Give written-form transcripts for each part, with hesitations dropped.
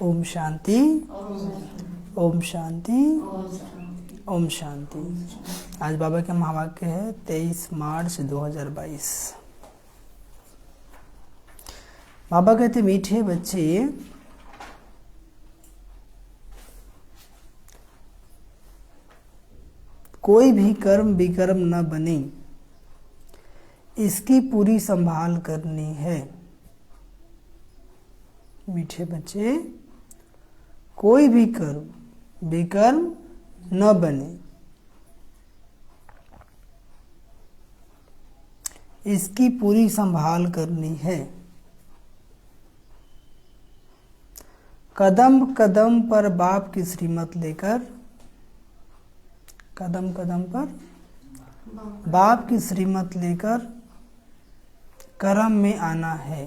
ओम शांति, ओम शांति, ओम शांति। आज बाबा का महावाक्य है 23 मार्च 2022। बाबा कहते मीठे बच्चे, कोई भी कर्म विकर्म न बने, इसकी पूरी संभाल करनी है। मीठे बच्चे, कोई भी कर्म विकर्म न बने, इसकी पूरी संभाल करनी है। कदम कदम पर बाप की श्रीमत लेकर, कदम कदम पर बाप की श्रीमत लेकर कर्म में आना है,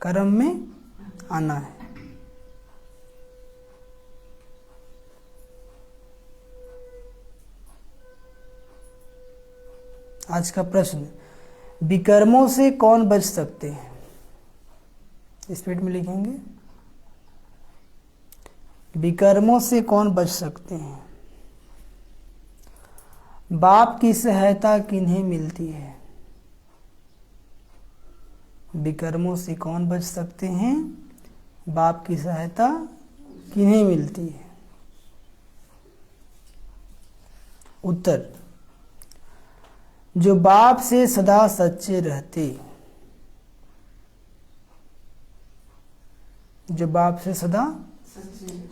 कर्म में आना है। आज का प्रश्न, विकर्मों से कौन बच सकते हैं? स्पीड में लिखेंगे, विकर्मों से कौन बच सकते हैं? बाप की सहायता किन्हें मिलती है? विकर्मों से कौन बच सकते हैं? बाप की सहायता किन्हें मिलती है? उत्तर, जो बाप से सदा सच्चे रहते, जो बाप से सदा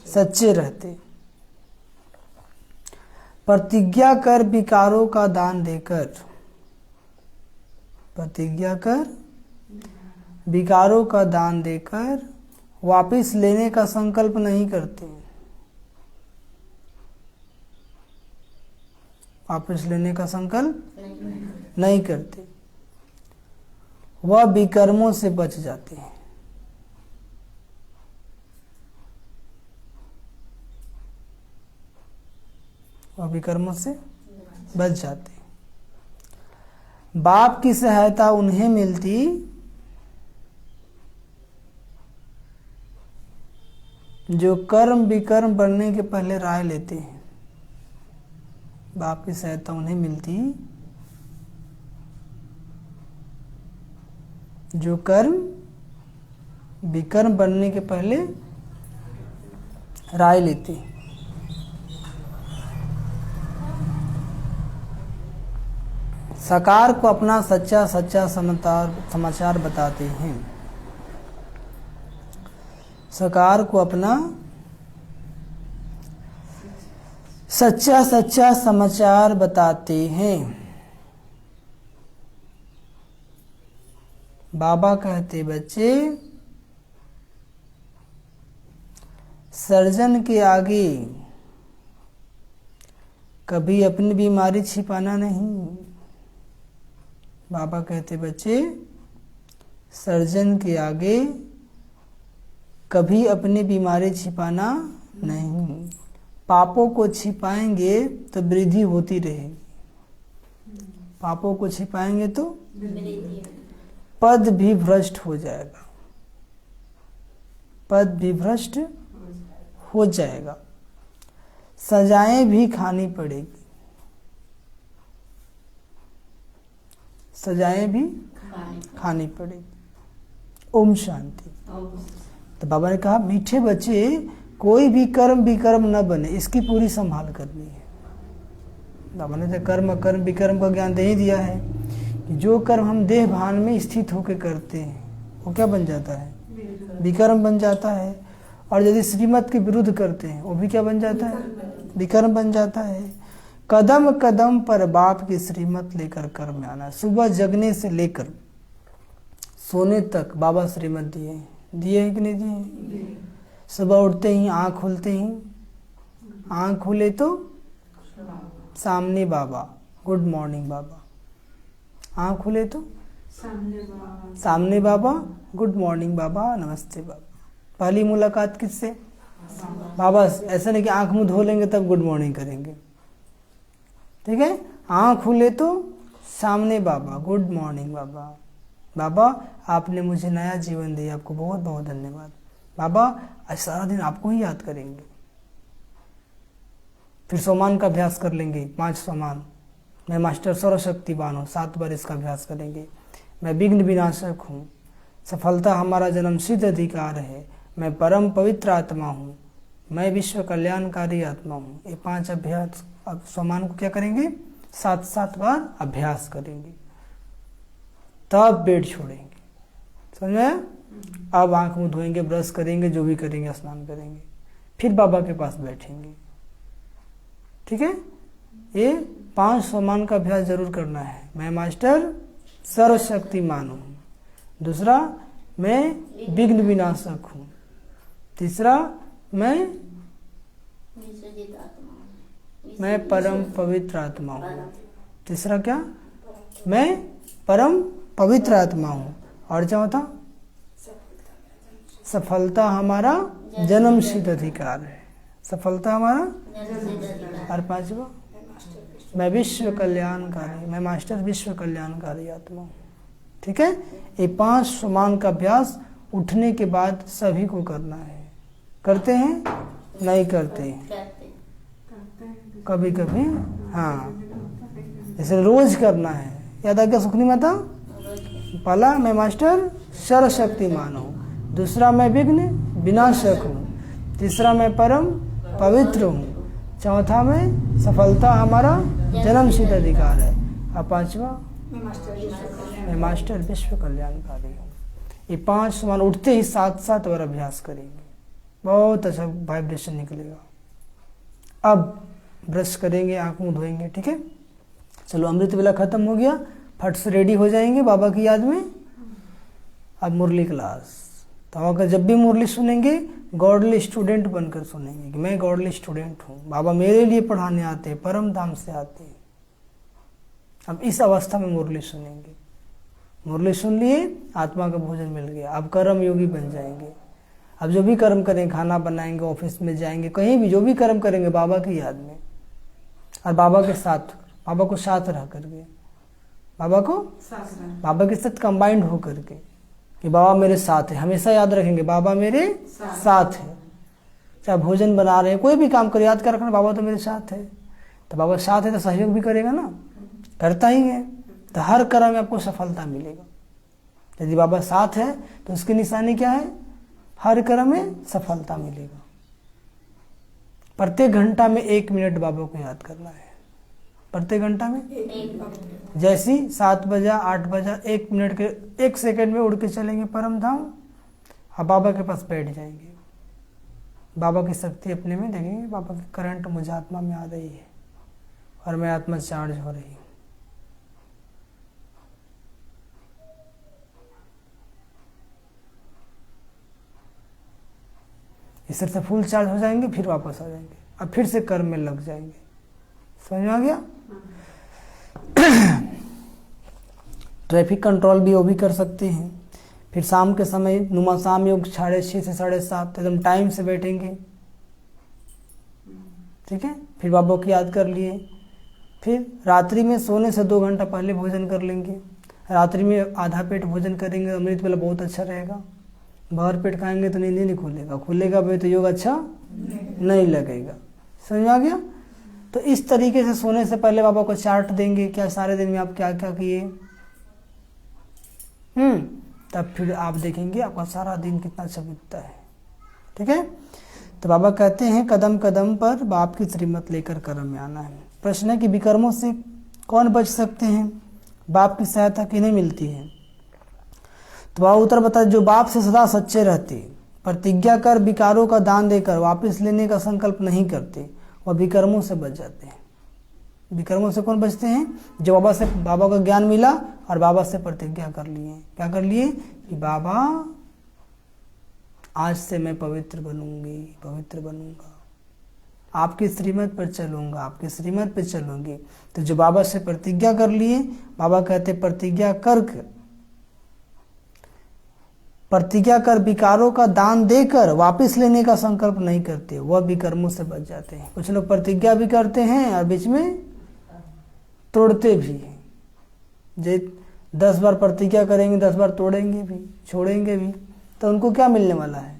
सच्चे रहते, प्रतिज्ञा कर विकारों का दान देकर, प्रतिज्ञा कर विकारों का दान देकर वापस लेने का संकल्प नहीं करते, वापस लेने का संकल्प नहीं करते, वह विकर्मों से बच जाते हैं। वह विकर्मों से बच जाते हैं। बाप की सहायता उन्हें मिलती जो कर्म विकर्म बनने के पहले राय लेते हैं। बाप की सहायता उन्हें मिलती जो कर्म विकर्म बनने के पहले राय लेते हैं। साकार को अपना सच्चा सच्चा समाचार बताते हैं। साकार को अपना सच्चा सच्चा समाचार बताते हैं। बाबा कहते बच्चे, सर्जन के आगे कभी अपनी बीमारी छिपाना नहीं। बाबा कहते बच्चे, सर्जन के आगे कभी अपनी बीमारी छिपाना नहीं। पापों को छिपाएंगे तो वृद्धि होती रहेगी, पापों को छिपाएंगे तो पद भी भ्रष्ट हो जाएगा, पद भी भ्रष्ट हो जाएगा। सजाएं भी खानी पड़ेगी, सजाएं भी खानी पड़ेगी। ओम शांति। तो बाबा ने कहा मीठे बच्चे, कोई भी कर्म विकर्म न बने, इसकी पूरी संभाल करनी है। बाबा ने तो कर्म कर्म विकर्म का ज्ञान दे ही दिया है कि जो कर्म हम देह भान में स्थित होकर करते हैं वो क्या बन जाता है? विकर्म बन जाता है। और यदि श्रीमत के विरुद्ध करते हैं वो भी क्या बन जाता है? विकर्म बन जाता है। कदम कदम पर बाप की श्रीमत लेकर कर्म में आना। सुबह जगने से लेकर सोने तक बाबा श्रीमत दिए, दिए हैं कि नहीं दिए? सुबह उठते ही, आँख खुलते ही, आँख खुले तो सामने बाबा, गुड मॉर्निंग बाबा। आँख खुले तो सामने बाबा, गुड मॉर्निंग बाबा, नमस्ते बाबा। पहली मुलाकात किससे? बाबा। ऐसा नहीं कि आँख मुँह धो लेंगे तब गुड मॉर्निंग करेंगे, ठीक है? आँख खुले तो सामने बाबा, गुड मॉर्निंग बाबा, बाबा आपने मुझे नया जीवन दिया, आपको बहुत बहुत धन्यवाद। बाबा आज सारा दिन आपको ही याद करेंगे। फिर सोमान का अभ्यास कर लेंगे, 5 सोमान। मैं मास्टर सर्वशक्तिवान हूँ, 7 बार इसका अभ्यास करेंगे। मैं विघ्न विनाशक हूँ, सफलता हमारा जन्मसिद्ध अधिकार है। मैं परम पवित्र आत्मा हूँ, मैं विश्व कल्याणकारी आत्मा हूँ। ये 5 अभ्यास अब सोमान को क्या करेंगे, 7-7 बार अभ्यास करेंगे, तब बेड छोड़ेंगे। समझे? अब आंख मुंह धोएंगे, ब्रश करेंगे, जो भी करेंगे, स्नान करेंगे, फिर बाबा के पास बैठेंगे। ठीक है? ये 5 सोमान का अभ्यास जरूर करना है। मैं मास्टर सर्वशक्तिमान हूँ। दूसरा, मैं विघ्न विनाशक हूँ। तीसरा, मैं परम पवित्र आत्मा हूँ। तीसरा क्या? मैं परम पवित्र आत्मा हूँ। और क्या होता? सफलता हमारा जन्मसिद्ध अधिकार है। सफलता हमारा। और 5वां, मैं विश्व कल्याणकारी, मैं मास्टर विश्व कल्याणकारी आत्मा हूँ। ठीक है? ये 5 सोमान का अभ्यास उठने के बाद सभी को करना है। करते हैं? नहीं करते हैं? कभी कभी। हाँ, जैसे रोज करना है। याद आ गया सुखनी माता? पहला, मैं मास्टर सर्वशक्तिमान हूँ। दूसरा, मैं विघ्न विनाशक हूँ। तीसरा, मैं परम पवित्र हूँ। चौथा, में सफलता हमारा जन्मसिद्ध अधिकार है। और 5वां, मैं मास्टर विश्व कल्याणकारी हूँ। ये 5 सोमान उठते ही 7-7 बार अभ्यास करेंगे, बहुत अच्छा वाइब्रेशन निकलेगा। अब ब्रश करेंगे, आंख मुंह धोएंगे। ठीक है? चलो, अमृत वेला खत्म हो गया, फट से रेडी हो जाएंगे बाबा की याद में। अब मुरली क्लास। तो अगर जब भी मुरली सुनेंगे, गॉडली स्टूडेंट बनकर सुनेंगे कि मैं गॉडली स्टूडेंट हूँ, बाबा मेरे लिए पढ़ाने आते हैं, परम धाम से आते हैं। अब इस अवस्था में मुरली सुनेंगे। मुरली सुन लिए, आत्मा का भोजन मिल गया। अब कर्म योगी बन जाएंगे। अब जो भी कर्म करेंगे, खाना बनाएंगे, ऑफिस में जाएंगे, कहीं भी जो भी कर्म करेंगे बाबा की याद में और बाबा के साथ, बाबा को साथ रह करके, बाबा के साथ कंबाइंड हो करके कि बाबा मेरे साथ है। हमेशा याद रखेंगे बाबा मेरे साथ है। चाहे भोजन बना रहे हैं, कोई भी काम करे, याद कर रखना बाबा तो मेरे साथ है। तो बाबा साथ है तो सहयोग भी करेगा ना, करता ही है। तो हर कर्म में आपको सफलता मिलेगा। यदि बाबा साथ है तो उसकी निशानी क्या है? हर कर्म में सफलता मिलेगा। प्रत्येक घंटा में 1 मिनट बाबा को याद करना है। प्रत्येक घंटा में 1 मिनट। जैसी 7 बजा 8 बजा 1 मिनट के 1 सेकंड में उड़ के चलेंगे परम धाम, और बाबा के पास बैठ जाएंगे। बाबा की शक्ति अपने में देखेंगे, बाबा की करंट मुझे आत्मा में आ रही है और मैं आत्मा चार्ज हो रही हूँ। इस तरह से फुल चार्ज हो जाएंगे, फिर वापस आ जाएंगे, अब फिर से कर्म में लग जाएंगे। समझ में आ गया? ट्रैफिक कंट्रोल भी वो भी कर सकते हैं। फिर शाम के समय नुमा शाम योग 6:30 से 7:30 एकदम टाइम से बैठेंगे। ठीक है? फिर बाबा की याद कर लिए। फिर रात्रि में सोने से 2 घंटा पहले भोजन कर लेंगे। रात्रि में आधा पेट भोजन करेंगे, अमृत वेला बहुत अच्छा रहेगा। भर पेट खाएंगे तो नींद ही नहीं खुलेगा, खुलेगा भाई तो योग अच्छा नहीं लगेगा। समझ में आ गया? तो इस तरीके से सोने से पहले बाबा को चार्ट देंगे, क्या सारे दिन में आप क्या क्या किए। तब फिर आप देखेंगे आपका सारा दिन कितना अच्छा बीतता है। ठीक है? तो बाबा कहते हैं कदम कदम पर बाप की श्रीमत लेकर कर्म में आना है। प्रश्न है कि विकर्मों से कौन बच सकते हैं? बाप की सहायता किन्हें मिलती है? तो बाबा उत्तर बता, जो बाप से सदा सच्चे रहते, प्रतिज्ञा कर विकारों का दान देकर वापस लेने का संकल्प नहीं करते, वह विकर्मों से बच जाते हैं। विकर्मों से कौन बचते हैं? जो बाबा का ज्ञान मिला और बाबा से प्रतिज्ञा कर लिए। क्या कर लिए? कि बाबा आज से मैं पवित्र बनूंगी, पवित्र बनूंगा, आपकी श्रीमत पर चलूंगा, आपकी श्रीमत पर चलूंगी। तो जो बाबा से प्रतिज्ञा कर लिए, बाबा कहते प्रतिज्ञा कर विकारों का दान देकर वापस लेने का संकल्प नहीं करते, वह विकर्मों से बच जाते हैं। कुछ लोग प्रतिज्ञा भी करते हैं और बीच में तोड़ते भी हैं। 10 बार प्रतिज्ञा करेंगे, 10 बार तोड़ेंगे भी, छोड़ेंगे भी, तो उनको क्या मिलने वाला है?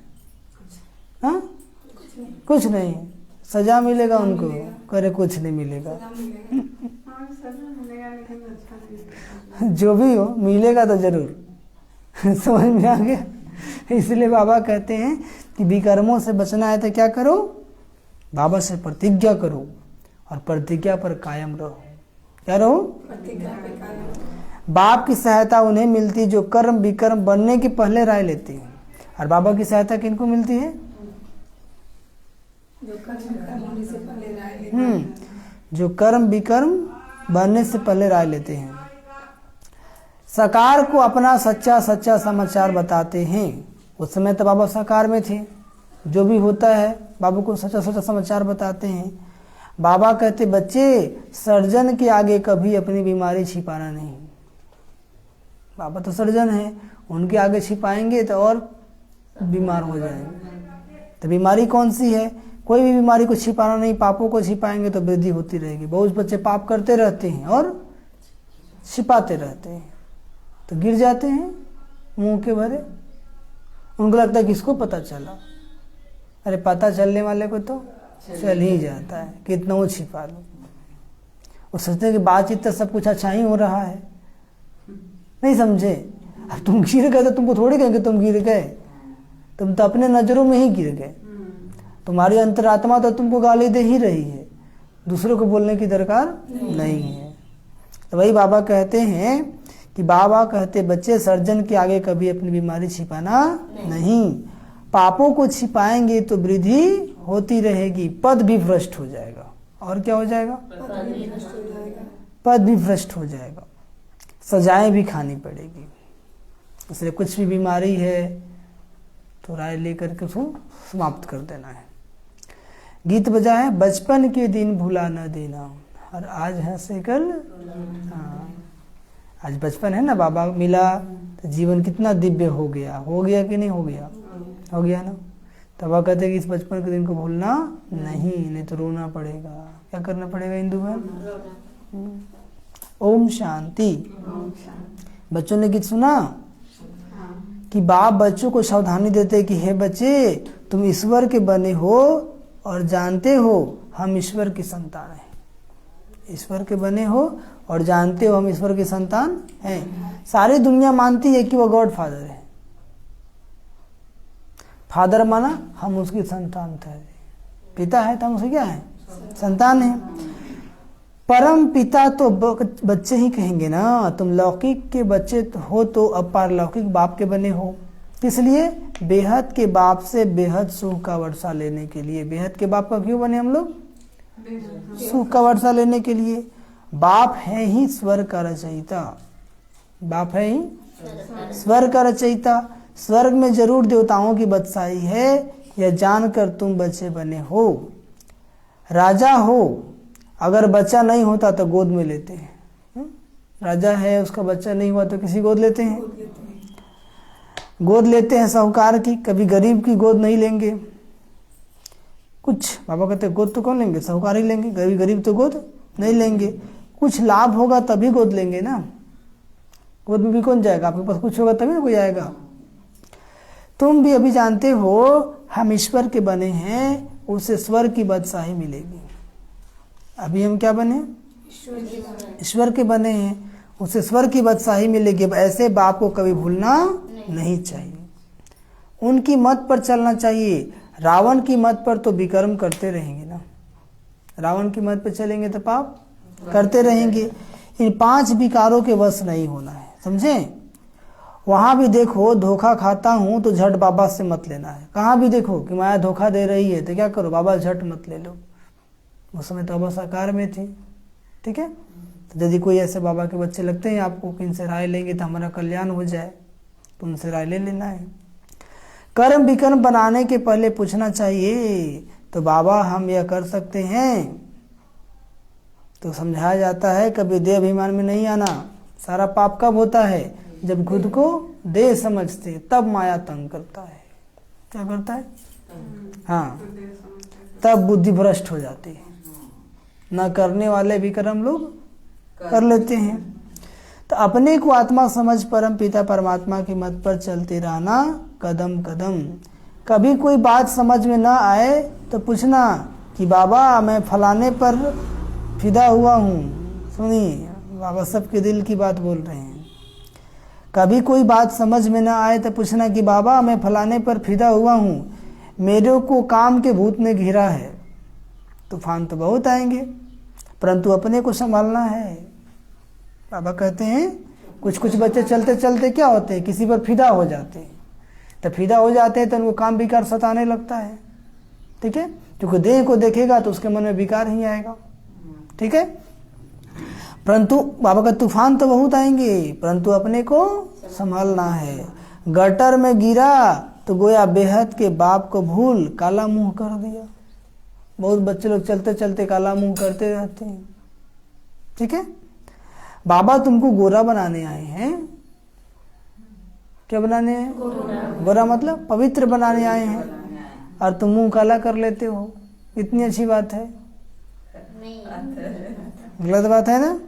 हाँ, कुछ नहीं। सजा मिलेगा उनको, करे कुछ नहीं मिलेगा। जो भी हो मिलेगा तो जरूर। समझ में आ गया? इसलिए बाबा कहते हैं कि विकर्मों से बचना है तो क्या करो? बाबा से प्रतिज्ञा करो और प्रतिज्ञा पर कायम रहो। क्या रहो? प्रतिज्ञा पर कायम। बाप की सहायता उन्हें मिलती जो कर्म विकर्म बनने के पहले राय लेती है। और बाबा की सहायता किनको मिलती है? जो कर्म विकर्म बनने से पहले राय लेते हैं। साकार को अपना सच्चा सच्चा समाचार बताते हैं। उस समय तो बाबा साकार में थे, जो भी होता है बाबा को सच्चा सच्चा समाचार बताते हैं। बाबा कहते बच्चे सर्जन के आगे कभी अपनी बीमारी छिपाना नहीं। बाबा तो सर्जन है, उनके आगे छिपाएंगे तो और बीमार हो जाएंगे। तो बीमारी कौन सी है? कोई भी बीमारी को छिपाना नहीं। पापों को छिपाएंगे तो वृद्धि होती रहेगी। बहुत बच्चे पाप करते रहते हैं और छिपाते रहते हैं तो गिर जाते हैं मुंह के भरे। उनको लगता है किसको पता चला? अरे पता चलने वाले को तो चल ही जाता है, कितना वो छिपा लो। वो सोचते हैं कि बातचीत तो सब कुछ अच्छा ही हो रहा है। नहीं समझे? अब तुम गिर गए तो तुमको थोड़ी कहेंगे तुम गिर गए, तुम तो अपने नजरों में ही गिर गए। तुम्हारी अंतरात्मा तो तुमको गाली दे ही रही है, दूसरों को बोलने की दरकार नहीं है। तो वही बाबा कहते हैं कि बाबा कहते बच्चे सर्जन के आगे कभी अपनी बीमारी छिपाना नहीं। पापों को छिपाएंगे तो वृद्धि होती रहेगी, पद भी भ्रष्ट हो जाएगा। और क्या हो जाएगा? पद भी भ्रष्ट हो जाएगा, सजाएं भी खानी पड़ेगी। इसलिए कुछ भी बीमारी है तो राय लेकर के उसको समाप्त कर देना है। गीत बजा है, बचपन के दिन भुला न देना और आज हंसे कल। हाँ, आज बचपन है ना, बाबा मिला तो जीवन कितना दिव्य हो गया। हो गया कि नहीं हो गया? हो गया ना। तब वह कहते हैं कि इस बचपन के दिन को भूलना नहीं तो रोना पड़ेगा। क्या करना पड़ेगा हिंदू में? ओम शांति। बच्चों ने गीत सुना कि बाप बच्चों को सावधानी देते कि हे बच्चे तुम ईश्वर के बने हो और जानते हो हम ईश्वर की संतान हैं। ईश्वर के बने हो और जानते हो हम ईश्वर की संतान हैं। सारी दुनिया मानती है कि वो गॉड फादर है। फादर माना हम उसकी संतान थे, पिता है तो हम उसके क्या है? संतान है। परम पिता तो बच्चे ही कहेंगे ना। तुम लौकिक के बच्चे हो तो अब पारलौकिक बाप के बने हो। इसलिए बेहद के बाप से बेहद सुख का वर्षा लेने के लिए। बेहद के बाप का क्यों बने हम लोग? सुख का वर्षा लेने के लिए। बाप है ही स्वर्ग का रचयिता। बाप है ही स्वर्ग का रचयिता। स्वर्ग में जरूर देवताओं की बदशाही है, यह जानकर तुम बच्चे बने हो। राजा हो, अगर बच्चा नहीं होता तो गोद में लेते हैं। राजा है, उसका बच्चा नहीं हुआ तो किसी गोद लेते हैं? गोद लेते हैं साहूकार की, कभी गरीब की गोद नहीं लेंगे। कुछ बाबा कहते गोद तो कौन लेंगे? साहूकार ही लेंगे। गरीब तो गोद नहीं लेंगे। कुछ लाभ होगा तभी गोद लेंगे ना। गोद में भी कौन जाएगा? आपके पास कुछ होगा तभी ना कोई आएगा। तुम भी अभी जानते हो हम ईश्वर के बने हैं, उसे स्वर्ग की बादशाही मिलेगी। अभी हम क्या बने? ईश्वर के बने हैं, उसे स्वर्ग की बादशाही मिलेगी। अब ऐसे बाप को कभी भूलना नहीं चाहिए। उनकी मत पर चलना चाहिए। रावण की मत पर तो विकर्म करते रहेंगे ना। रावण की मत पर चलेंगे तो पाप करते रहेंगे। इन 5 विकारों के वश नहीं होना है, समझे? वहां भी देखो धोखा खाता हूं तो झट बाबा से मत लेना है। कहाँ भी देखो कि माया धोखा दे रही है तो क्या करो? बाबा झट मत ले लो। उस समय तो बाबा साकार में थे, ठीक है? तो यदि कोई ऐसे बाबा के बच्चे लगते हैं आपको कि इनसे राय लेंगे तो हमारा कल्याण हो जाए, तो उनसे राय ले लेना है। कर्म विकर्म बनाने के पहले पूछना चाहिए तो बाबा हम यह कर सकते हैं? तो समझाया जाता है कभी देह अभिमान में नहीं आना। सारा पाप कब होता है? जब खुद को देह समझते, तब माया तंग करता है। क्या करता है? हाँ, तब बुद्धि भ्रष्ट हो जाती है। न करने वाले विकर्म लोग कर लेते हैं। तो अपने को आत्मा समझ परम पिता परमात्मा की मत पर चलते रहना कदम कदम। कभी कोई बात समझ में ना आए तो पूछना कि बाबा मैं फलाने पर फिदा हुआ हूँ। सुनिए, बाबा सबके दिल की बात बोल रहे हैं। कभी कोई बात समझ में ना आए तो पूछना कि बाबा मैं फलाने पर फिदा हुआ हूँ, मेरे को काम के भूत ने घिरा है। तूफान तो बहुत आएंगे, परंतु अपने को संभालना है। बाबा कहते हैं कुछ कुछ बच्चे चलते चलते क्या होते हैं, किसी पर फिदा हो जाते हैं। तो फिदा हो जाते हैं तो उनको काम विकार सताने लगता है। ठीक है, क्योंकि देह को देखेगा तो उसके मन में विकार ही आएगा। ठीक है, परंतु बाबा का तूफान तो बहुत आएंगे, परंतु अपने को संभालना है। गटर में गिरा तो गोया बेहद के बाप को भूल काला मुंह कर दिया। बहुत बच्चे लोग चलते चलते काला मुंह करते रहते हैं। ठीक है, बाबा तुमको गोरा बनाने आए हैं। क्या बनाने हैं? गोरा मतलब पवित्र बनाने आए हैं, और तुम मुंह काला कर लेते हो। इतनी अच्छी बात है? गलत बात है ना।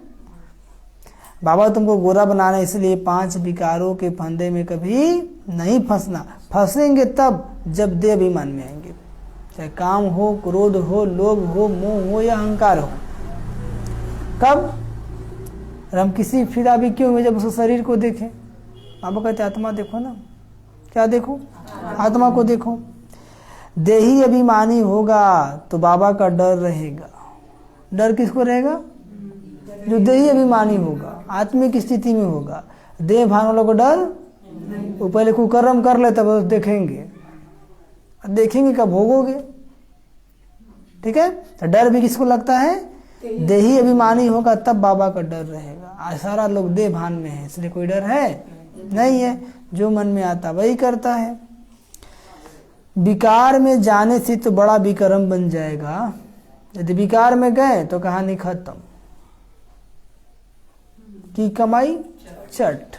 बाबा तुमको गोरा बनाना, इसलिए 5 विकारों के फंदे में कभी नहीं फंसना। फंसेंगे तब जब देह अभिमान में आएंगे, चाहे काम हो, क्रोध हो, लोभ हो, मोह हो या अहंकार हो। कब? और हम किसी फिदा भी क्यों हुए? जब उस शरीर को देखें। बाबा कहते आत्मा देखो ना। क्या देखो? आत्मा को देखो। देही अभिमानी होगा तो बाबा का डर रहेगा। डर किसको रहेगा? जो देही अभिमानी होगा, आत्मिक स्थिति में होगा। देह भान वालों को डर, वो पहले कुकर्म कर ले तब देखेंगे। देखेंगे कब? भोगोगे। ठीक है, तो डर भी किसको लगता है? देही अभिमानी होगा तब बाबा का डर रहेगा। सारा लोग देह भान में है, इसलिए कोई डर है नहीं है। जो मन में आता वही करता है। विकार में जाने से तो बड़ा विक्रम बन जाएगा। यदि विकार में गए तो कहानी खत्म। की कमाई चट।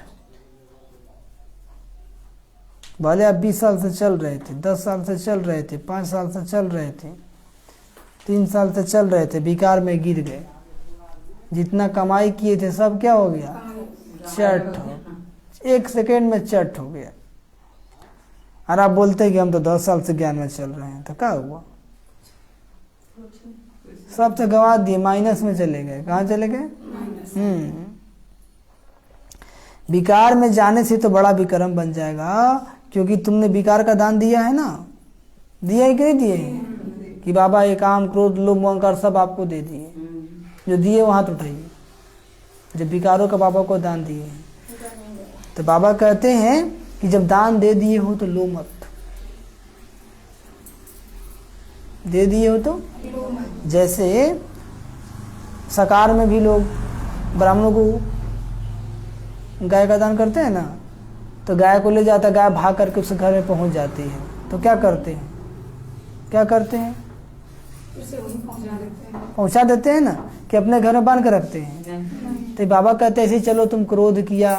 भले आप 20 साल से चल रहे थे, 10 साल से चल रहे थे, 5 साल से चल रहे थे, 3 साल से चल रहे थे, विकार में गिर गए। जितना कमाई किए थे सब क्या हो गया? चट हो। 1 सेकेंड में चट हो गया। और आप बोलते हैं कि हम तो 10 साल से ज्ञान में चल रहे हैं, तो क्या हुआ? सब तो गवा दिए, माइनस में चले गए। कहाँ चले गए? विकार में जाने से तो बड़ा विक्रम बन जाएगा, क्योंकि तुमने विकार का दान दिया है ना। दिया है कि नहीं दिए? कि बाबा ये काम, क्रोध, लोभ, अहंकार सब आपको दे दिए। जो दिए वो हाथ उठाइए, जब विकारों का बाबा को दान दिए हैं। तो बाबा कहते हैं कि जब दान दे दिए हो तो लो मत। दे दिए हो तो जैसे सकार में भी लोग ब्राह्मणों को गाय का दान करते हैं ना, तो गाय को ले जाता, गाय भाग करके उसके घर में पहुंच जाती है, तो क्या करते हैं? क्या करते हैं? पहुंचा देते हैं ना, कि अपने घर में बांध कर रखते हैं। तो बाबा कहते हैं ऐसे चलो तुम क्रोध किया,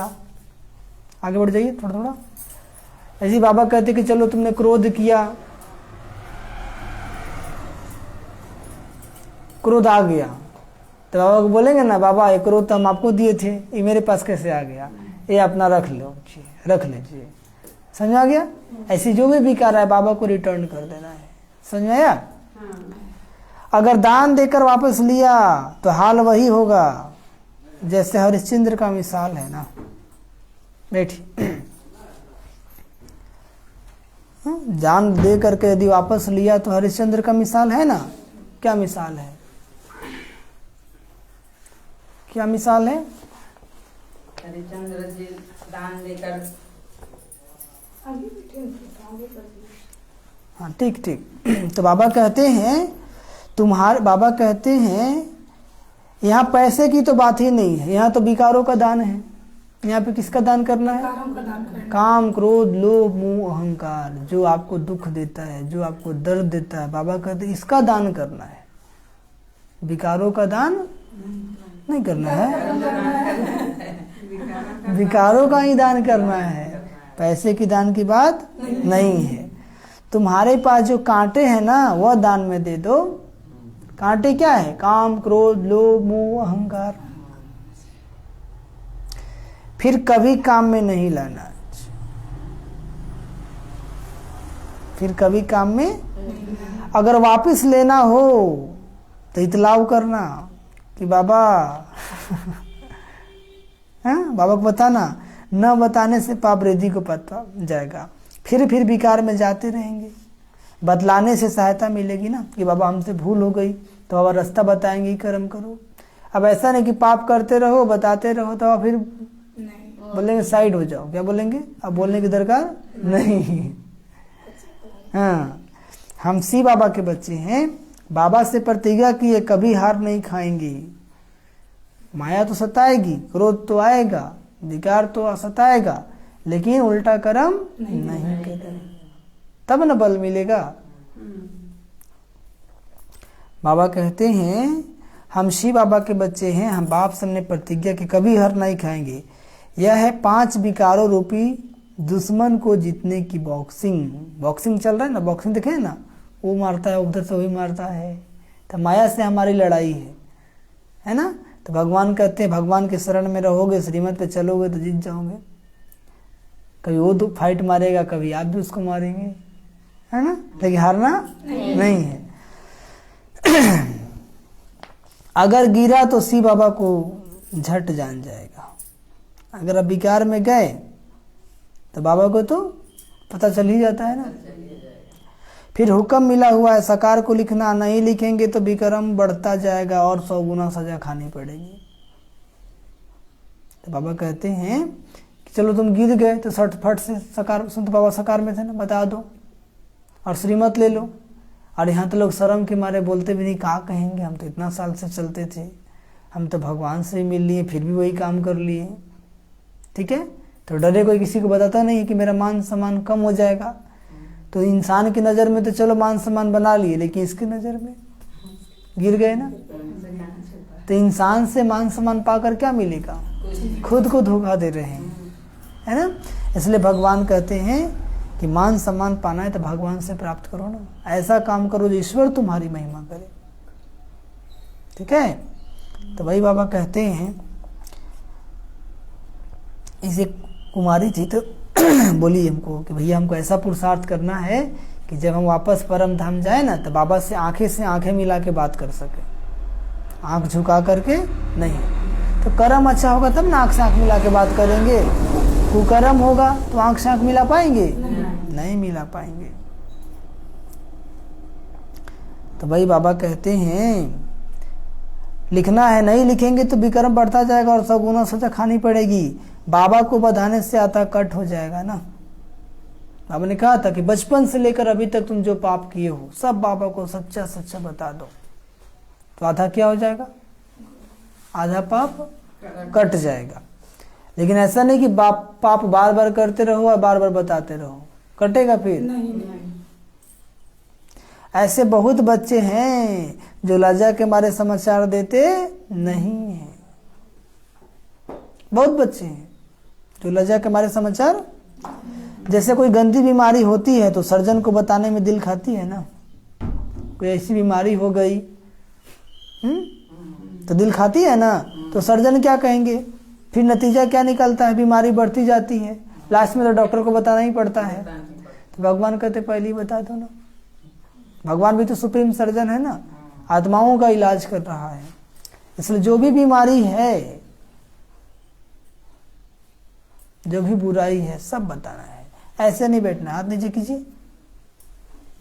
आगे बढ़ जाइए थोड़ा थोड़ा। ऐसे बाबा कहते कि चलो तुमने क्रोध किया, क्रोध आ गया, तो बाबा को बोलेंगे ना, बाबा ये क्रोध तो हम आपको दिए थे, ये मेरे पास कैसे आ गया? ये अपना रख लो, रख लीजिए। समझ आ गया? ऐसी जो भी विकार है बाबा को रिटर्न कर देना है। समझ में आया? अगर दान देकर वापस लिया तो हाल वही होगा जैसे हरिश्चंद्र का मिसाल है ना। बैठी। जान दे करके यदि वापस लिया तो हरिश्चंद्र का मिसाल है ना। क्या मिसाल है? क्या मिसाल है? हरिश्चंद्र जी दान देकर। हाँ ठीक ठीक। तो बाबा कहते हैं बाबा कहते हैं यहाँ पैसे की तो बात ही नहीं है, यहाँ तो विकारों का दान है। यहाँ पे किसका दान करना है? काम, क्रोध, लोभ, मोह, अहंकार, जो आपको दुख देता है, जो आपको दर्द देता है, बाबा कहते हैं इसका दान करना है। विकारों का दान नहीं करना है, विकारों का ही दान करना है। पैसे की दान की बात नहीं है। तुम्हारे पास जो कांटे हैं ना, वह दान में दे दो। कांटे क्या है? काम, क्रोध, लोभ, मोह, अहंकार। फिर कभी काम में नहीं लाना, फिर कभी काम में, अगर वापस लेना हो तो इतलाव करना कि बाबा हाँ, बाबा को बताना, न बताने से पाप रिद्धि को पता जाएगा। फिर विकार में जाते रहेंगे। बतलाने से सहायता मिलेगी ना कि बाबा हमसे भूल हो गई, तो बाबा रास्ता बताएंगे, कर्म करो। अब ऐसा नहीं कि पाप करते रहो बताते रहो तो फिर बोलेंगे साइड हो जाओ, क्या बोलेंगे, अब बोलने की दरकार नहीं। हाँ, हम शिव बाबा के बच्चे हैं, बाबा से प्रतिज्ञा किए कभी हार नहीं खाएंगे। माया तो सताएगी, क्रोध तो आएगा, विकार तो सताएगा, लेकिन उल्टा कर्म नहीं करेंगे, तब न बल मिलेगा। बाबा कहते हैं हम शिव बाबा के बच्चे हैं, हम बाप से हमने प्रतिज्ञा की कभी हार नहीं खाएंगे। यह है 5 विकारों रूपी दुश्मन को जीतने की बॉक्सिंग चल रहा है ना, बॉक्सिंग देखे ना, वो मारता है उधर से वही मारता है, तो माया से हमारी लड़ाई है ना। तो भगवान कहते हैं भगवान के शरण में रहोगे, श्रीमत पे चलोगे तो जीत जाओगे। कभी वो तो फाइट मारेगा, कभी आप भी उसको मारेंगे, है ना, लेकिन हारना नहीं है। अगर गिरा तो शिव बाबा को झट जान जाएगा। अगर अब विकार में गए तो बाबा को तो पता चल ही जाता है ना। फिर हुक्म मिला हुआ है सकार को लिखना, नहीं लिखेंगे तो विक्रम बढ़ता जाएगा और 100 गुना सजा खानी पड़ेगी। तो बाबा कहते हैं कि चलो तुम गिर गए तो फट से सकार, सुन तो बाबा सकार में थे ना, बता दो और श्रीमत ले लो। और यहाँ तो लोग शर्म के मारे बोलते भी नहीं, कहाँ कहेंगे, हम तो इतना साल से चलते थे, हम तो भगवान से मिल लिए, फिर भी वही काम कर लिए। ठीक है, तो डरे कोई किसी को बताता नहीं कि मेरा मान सम्मान कम हो जाएगा। तो इंसान की नज़र में तो चलो मान सम्मान बना लिए, लेकिन इसकी नज़र में गिर गए ना, तो इंसान से मान सम्मान पाकर क्या मिलेगा, खुद को धोखा दे रहे हैं, है ना। इसलिए भगवान कहते हैं कि मान सम्मान पाना है तो भगवान से प्राप्त करो ना, ऐसा काम करो जो ईश्वर तुम्हारी महिमा करे। ठीक है, तो वही बाबा कहते हैं, इसे कुमारी थी तो बोली हमको कि भैया हमको ऐसा पुरुषार्थ करना है कि जब हम वापस परम धाम जाए ना तो बाबा से आंखें मिला के बात कर सके, आंख झुका करके नहीं। तो कर्म अच्छा होगा तब ना आंख से आंख मिला के बात करेंगे, कुकर्म होगा तो आंख से आंख मिला पाएंगे, नहीं मिला पाएंगे। तो भाई बाबा कहते हैं लिखना है, नहीं लिखेंगे तो विक्रम बढ़ता जाएगा और 100 गुना सजा खानी पड़ेगी। बाबा को बधाने से आता कट हो जाएगा ना। बाबा ने कहा था कि बचपन से लेकर अभी तक तुम जो पाप किए हो सब बाबा को सच्चा सच्चा बता दो, तो आधा क्या हो जाएगा, आधा पाप कट जाएगा। लेकिन ऐसा नहीं कि पाप बार बार करते रहो और बार बार बताते रहो, कटेगा फिर नहीं। ऐसे बहुत बच्चे हैं जो लज्जा के मारे समाचार देते नहीं हैं, बहुत बच्चे हैं जो लज्जा के मारे समाचार, जैसे कोई गंदी बीमारी होती है तो सर्जन को बताने में दिल खाती है ना, कोई ऐसी बीमारी हो गई तो दिल खाती है ना, तो सर्जन क्या कहेंगे, फिर नतीजा क्या निकलता है, बीमारी बढ़ती जाती है, लास्ट में तो डॉक्टर को बताना ही पड़ता है। तो भगवान कहते पहले ही बता दो ना, भगवान भी तो सुप्रीम सर्जन है ना, आत्माओं का इलाज कर रहा है। इसलिए जो भी बीमारी है, जो भी बुराई है सब बताना है, ऐसे नहीं बैठना। हाथ नीचे कीजिए,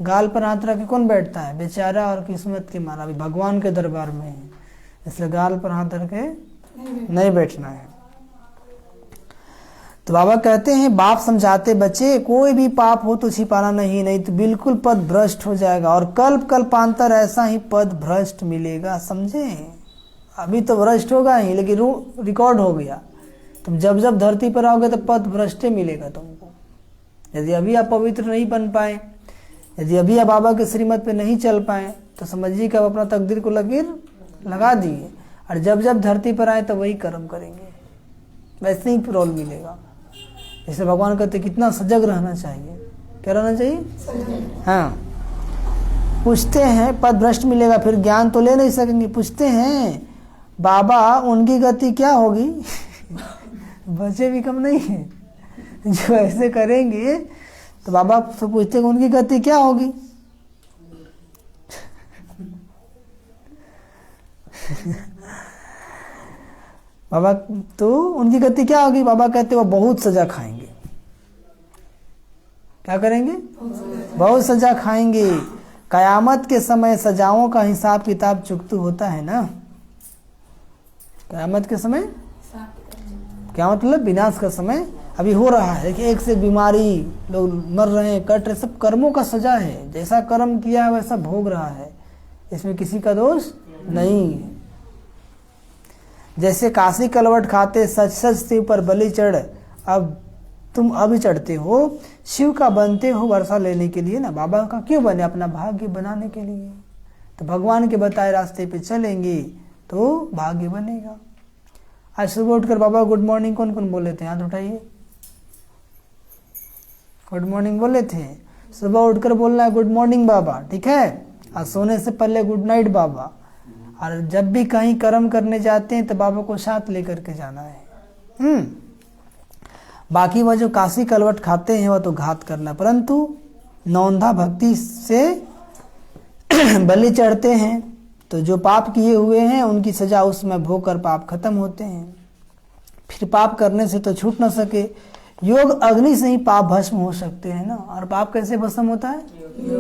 गाल पर हाथ रख के कौन बैठता है, बेचारा और किस्मत के मारा भी भगवान के दरबार में है, इसलिए गाल पर हाथ रख के नहीं बैठना है। तो बाबा कहते हैं बाप समझाते बच्चे कोई भी पाप हो तो छिपाना नहीं तो बिल्कुल पद भ्रष्ट हो जाएगा और कल्प कल्पांतर ऐसा ही पद भ्रष्ट मिलेगा। समझे, अभी तो भ्रष्ट होगा ही, लेकिन रिकॉर्ड हो गया। तुम जब जब धरती पर आओगे तो पद भ्रष्ट मिलेगा तुमको। यदि अभी आप पवित्र नहीं बन पाए, यदि अभी आप बाबा के श्रीमत पे नहीं चल पाए, तो समझिए कि आप अपना तकदीर को लकीर लगा दिए, और जब जब धरती पर आए तो वही कर्म करेंगे, वैसे ही रोल मिलेगा। इसलिए भगवान कहते कितना सजग रहना चाहिए, क्या रहना चाहिए। हाँ, पूछते हैं पद भ्रष्ट मिलेगा, फिर ज्ञान तो ले नहीं सकेंगे। पूछते हैं बाबा उनकी गति क्या होगी बच्चे भी कम नहीं है। जो ऐसे करेंगे तो बाबा से पूछते हैं उनकी गति क्या होगी। बाबा तो उनकी गति क्या होगी? बाबा कहते वो बहुत सजा खाएंगे। क्या करेंगे? बहुत सजा खाएंगे। कयामत के समय सजाओं का हिसाब किताब चुकतू होता है ना। कयामत के समय, क्या मतलब? विनाश का समय अभी हो रहा है। देखिए एक से बीमारी, लोग मर रहे हैं, कट रहे, सब कर्मों का सजा है। जैसा कर्म किया है वैसा भोग रहा है, इसमें किसी का दोष नहीं है। जैसे काशी कलवट खाते सच सच शिव पर बलि चढ़, अब तुम अभी चढ़ते हो, शिव का बनते हो वर्षा लेने के लिए ना। बाबा का क्यों बने? अपना भाग्य बनाने के लिए। तो भगवान के बताए रास्ते पे चलेंगे तो भाग्य बनेगा। आज सुबह उठकर बाबा गुड मॉर्निंग कौन कौन बोले थे? हाथ उठाइए। गुड मॉर्निंग बोले थे। सुबह उठकर बोलना है गुड मॉर्निंग बाबा, ठीक है। और सोने से पहले गुड नाइट बाबा। और जब भी कहीं कर्म करने जाते हैं तो बाबा को साथ लेकर के जाना है। बाकी वह जो काशी कलवट खाते हैं वह तो घात करना, परंतु नौंधा भक्ति से बलि चढ़ते हैं तो जो पाप किए हुए हैं उनकी सजा उसमें भोग कर पाप खत्म होते हैं। फिर पाप करने से तो छूट न सके। योग अग्नि से ही पाप भस्म हो सकते हैं ना। और पाप कैसे भस्म होता है?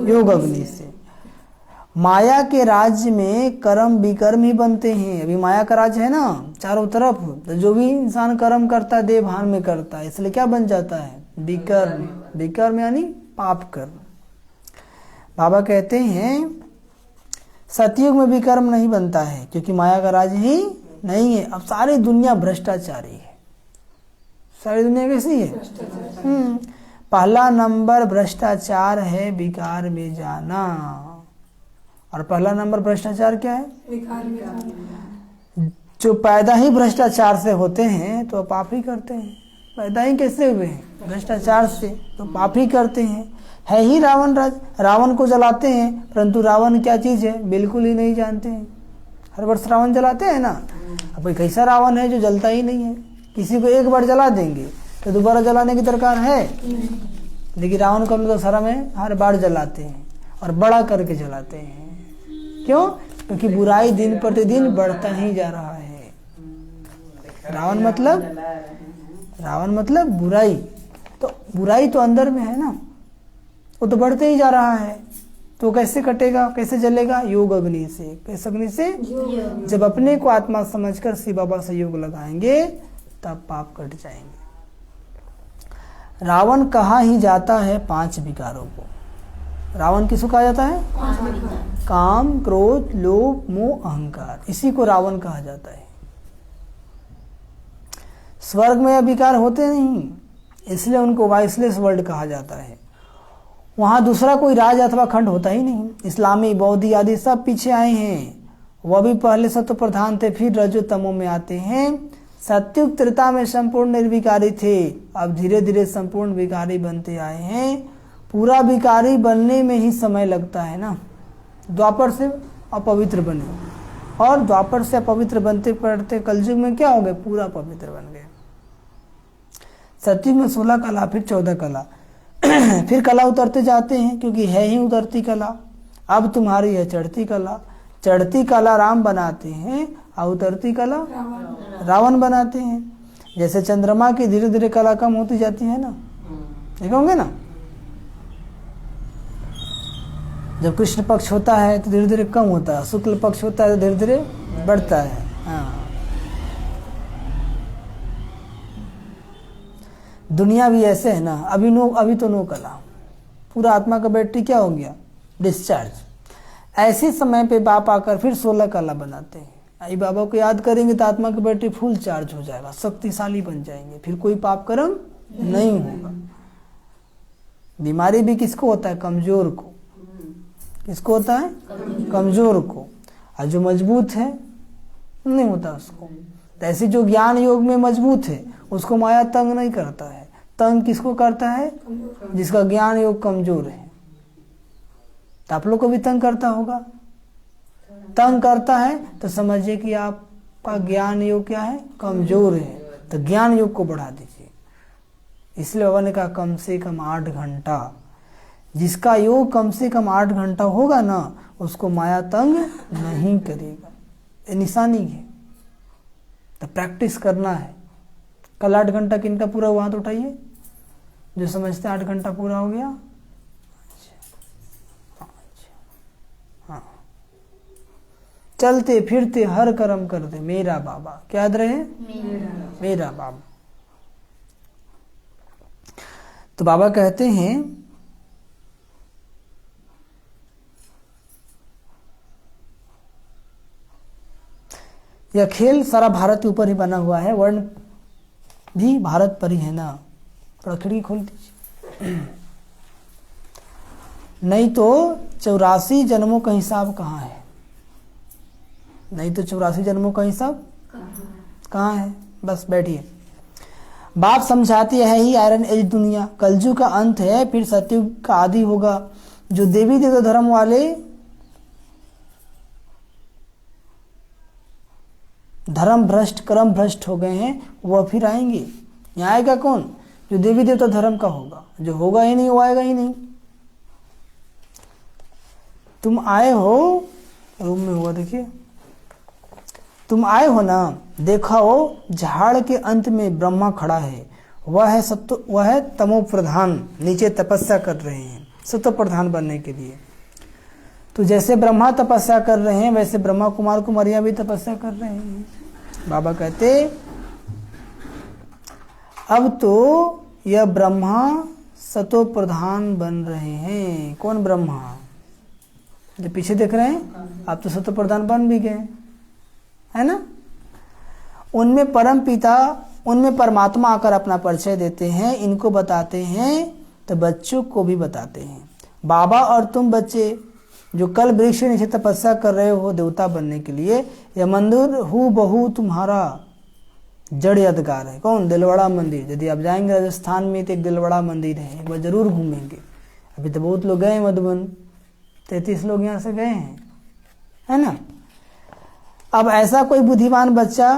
योग अग्नि से। माया के राज्य में कर्म विकर्म ही बनते हैं। अभी माया का राज्य है ना चारों तरफ, तो जो भी इंसान कर्म करता है देह भान में करता है, इसलिए क्या बन जाता है? विकर्म। विकर्म यानी पाप कर्म। बाबा कहते हैं सतयुग में विकर्म नहीं बनता है क्योंकि माया का राज्य ही नहीं है। अब सारी दुनिया भ्रष्टाचारी है। सारी दुनिया कैसी है? पहला नंबर भ्रष्टाचार है विकार में जाना। और पहला नंबर भ्रष्टाचार क्या है? विकार में जाना। जो पैदा ही भ्रष्टाचार से होते हैं तो पाप ही करते हैं। पैदा ही कैसे हुए हैं? भ्रष्टाचार से, तो पाप ही करते हैं। है ही रावण राज, रावण को जलाते हैं, परंतु रावण क्या चीज है बिल्कुल ही नहीं जानते हैं। हर वर्ष रावण जलाते हैं ना। अब कोई कैसा रावण है जो जलता ही नहीं है? किसी को एक बार जला देंगे तो दोबारा जलाने की दरकार है? लेकिन रावण को हम तो शर्म है, हर बार जलाते हैं और बड़ा करके जलाते हैं। क्यों? क्योंकि बुराई दिन प्रतिदिन बढ़ता ही जा रहा है। रावण मतलब बुराई। तो बुराई तो अंदर में है ना, वो तो बढ़ते ही जा रहा है। तो कैसे कटेगा, कैसे जलेगा? योग अग्नि से। कैसे अग्नि से? जब अपने को आत्मा समझकर शिव बाबा से योग लगाएंगे तब पाप कट जाएंगे। रावण कहा ही जाता है 5 विकारों को। रावण किसको कहा जाता है? काम, क्रोध, लोभ, मोह, अहंकार। इसी को रावण कहा जाता है। स्वर्ग में यह विकार होते नहीं, इसलिए उनको वाइसलेस वर्ल्ड कहा जाता है। वहां दूसरा कोई राज अथवा खंड होता ही नहीं। इस्लामी, बौद्धी आदि सब पीछे आए हैं। वह भी पहले सत्व प्रधान थे, फिर रजो तमो में आते हैं। सत्युग त्रेता में संपूर्ण निर्विकारी थे, अब धीरे धीरे संपूर्ण विकारी बनते आए हैं। पूरा विकारी बनने में ही समय लगता है ना। द्वापर से अपवित्र बने और द्वापर से अपवित्र बनते पड़ते कलयुग में क्या हो गए? पूरा पवित्र बन गए। सत्युग में 16 कला, फिर 14 कला, फिर कला उतरते जाते हैं क्योंकि है ही उतरती कला। अब तुम्हारी है चढ़ती कला। चढ़ती कला राम बनाते हैं और उतरती कला रावण बनाते हैं। जैसे चंद्रमा की धीरे धीरे कला कम होती जाती है ना, देखोगे ना। जब कृष्ण पक्ष होता है तो धीरे धीरे कम होता है, शुक्ल पक्ष होता है तो धीरे धीरे बढ़ता है। हाँ, दुनिया भी ऐसे है ना। अभी तो नो कला, पूरा आत्मा का बैटरी क्या हो गया? डिस्चार्ज। ऐसे समय पे बाप आकर फिर 16 कला बनाते हैं। आई बाबा को याद करेंगे तो आत्मा की बैटरी फुल चार्ज हो जाएगा, शक्तिशाली बन जाएंगे, फिर कोई पाप कर्म नहीं होगा। बीमारी भी किसको होता है? कमजोर को। किसको होता है? कमजोर को। और जो मजबूत है नहीं होता उसको। तो ऐसे जो ज्ञान योग में मजबूत है उसको माया तंग नहीं करता है। तंग किसको करता है? जिसका ज्ञान योग कमजोर है। तो आप लोग को भी तंग करता होगा। तंग करता है तो समझिए कि आपका ज्ञान योग क्या है? कमजोर है। तो ज्ञान योग को बढ़ा दीजिए। इसलिए बाबा ने कहा कम से कम 8 घंटा। जिसका योग कम से कम 8 घंटा होगा ना, उसको माया तंग नहीं करेगा। ये निशानी है, तो प्रैक्टिस करना है। कल 8 घंटा किनका पूरा हुआ, हाथ उठाइए जो समझते 8 घंटा पूरा हो गया। हाँ, चलते फिरते हर कर्म करते मेरा बाबा, क्या याद रहे, मेरा बाबा। तो बाबा कहते हैं यह खेल सारा भारत के ऊपर ही बना हुआ है, वर्ण भी भारत पर ही है ना। थोड़ा खिड़की खोल दीजिए। नहीं तो 84 जन्मों का हिसाब कहाँ है, नहीं तो 84 जन्मों का हिसाब कहाँ है। बस बैठिए। बाप समझाती है ही आयरन एज दुनिया कलजुग का अंत है, फिर सतयुग का आदि होगा। जो देवी देवता धर्म वाले धर्म भ्रष्ट कर्म भ्रष्ट हो गए हैं, वह फिर आएंगे। यहाँ आएगा कौन, जो देवी देवता धर्म का होगा। जो होगा ही नहीं वो आएगा ही नहीं। तुम आए हो, रूम में हुआ देखिए, तुम आए हो ना, देखा हो झाड़ के अंत में ब्रह्मा खड़ा है। वह है सत्व, वह है तमो प्रधान, नीचे तपस्या कर रहे हैं सत्व प्रधान बनने के लिए। तो जैसे ब्रह्मा तपस्या कर रहे हैं, वैसे ब्रह्मा कुमार कुमारियां भी तपस्या कर रहे हैं। बाबा कहते अब तो यह ब्रह्मा सतो प्रधान बन रहे हैं। कौन ब्रह्मा, जो पीछे देख रहे हैं, आप तो सतो प्रधान बन भी गए, है ना। उनमें परम पिता, उनमें परमात्मा आकर अपना परिचय देते हैं, इनको बताते हैं तो बच्चों को भी बताते हैं। बाबा और तुम बच्चे जो कल वृक्ष के नीचे तपस्या कर रहे हो देवता बनने के लिए, यह मंदिर हु बहु तुम्हारा जड़ यादगार है। कौन, दिलवाड़ा मंदिर। यदि आप जाएंगे राजस्थान में तो एक दिलवाड़ा मंदिर है, एक बार जरूर घूमेंगे। अभी तो बहुत लोग गए हैं मधुबन, 33 लोग यहाँ से गए हैं, है ना। अब ऐसा कोई बुद्धिमान बच्चा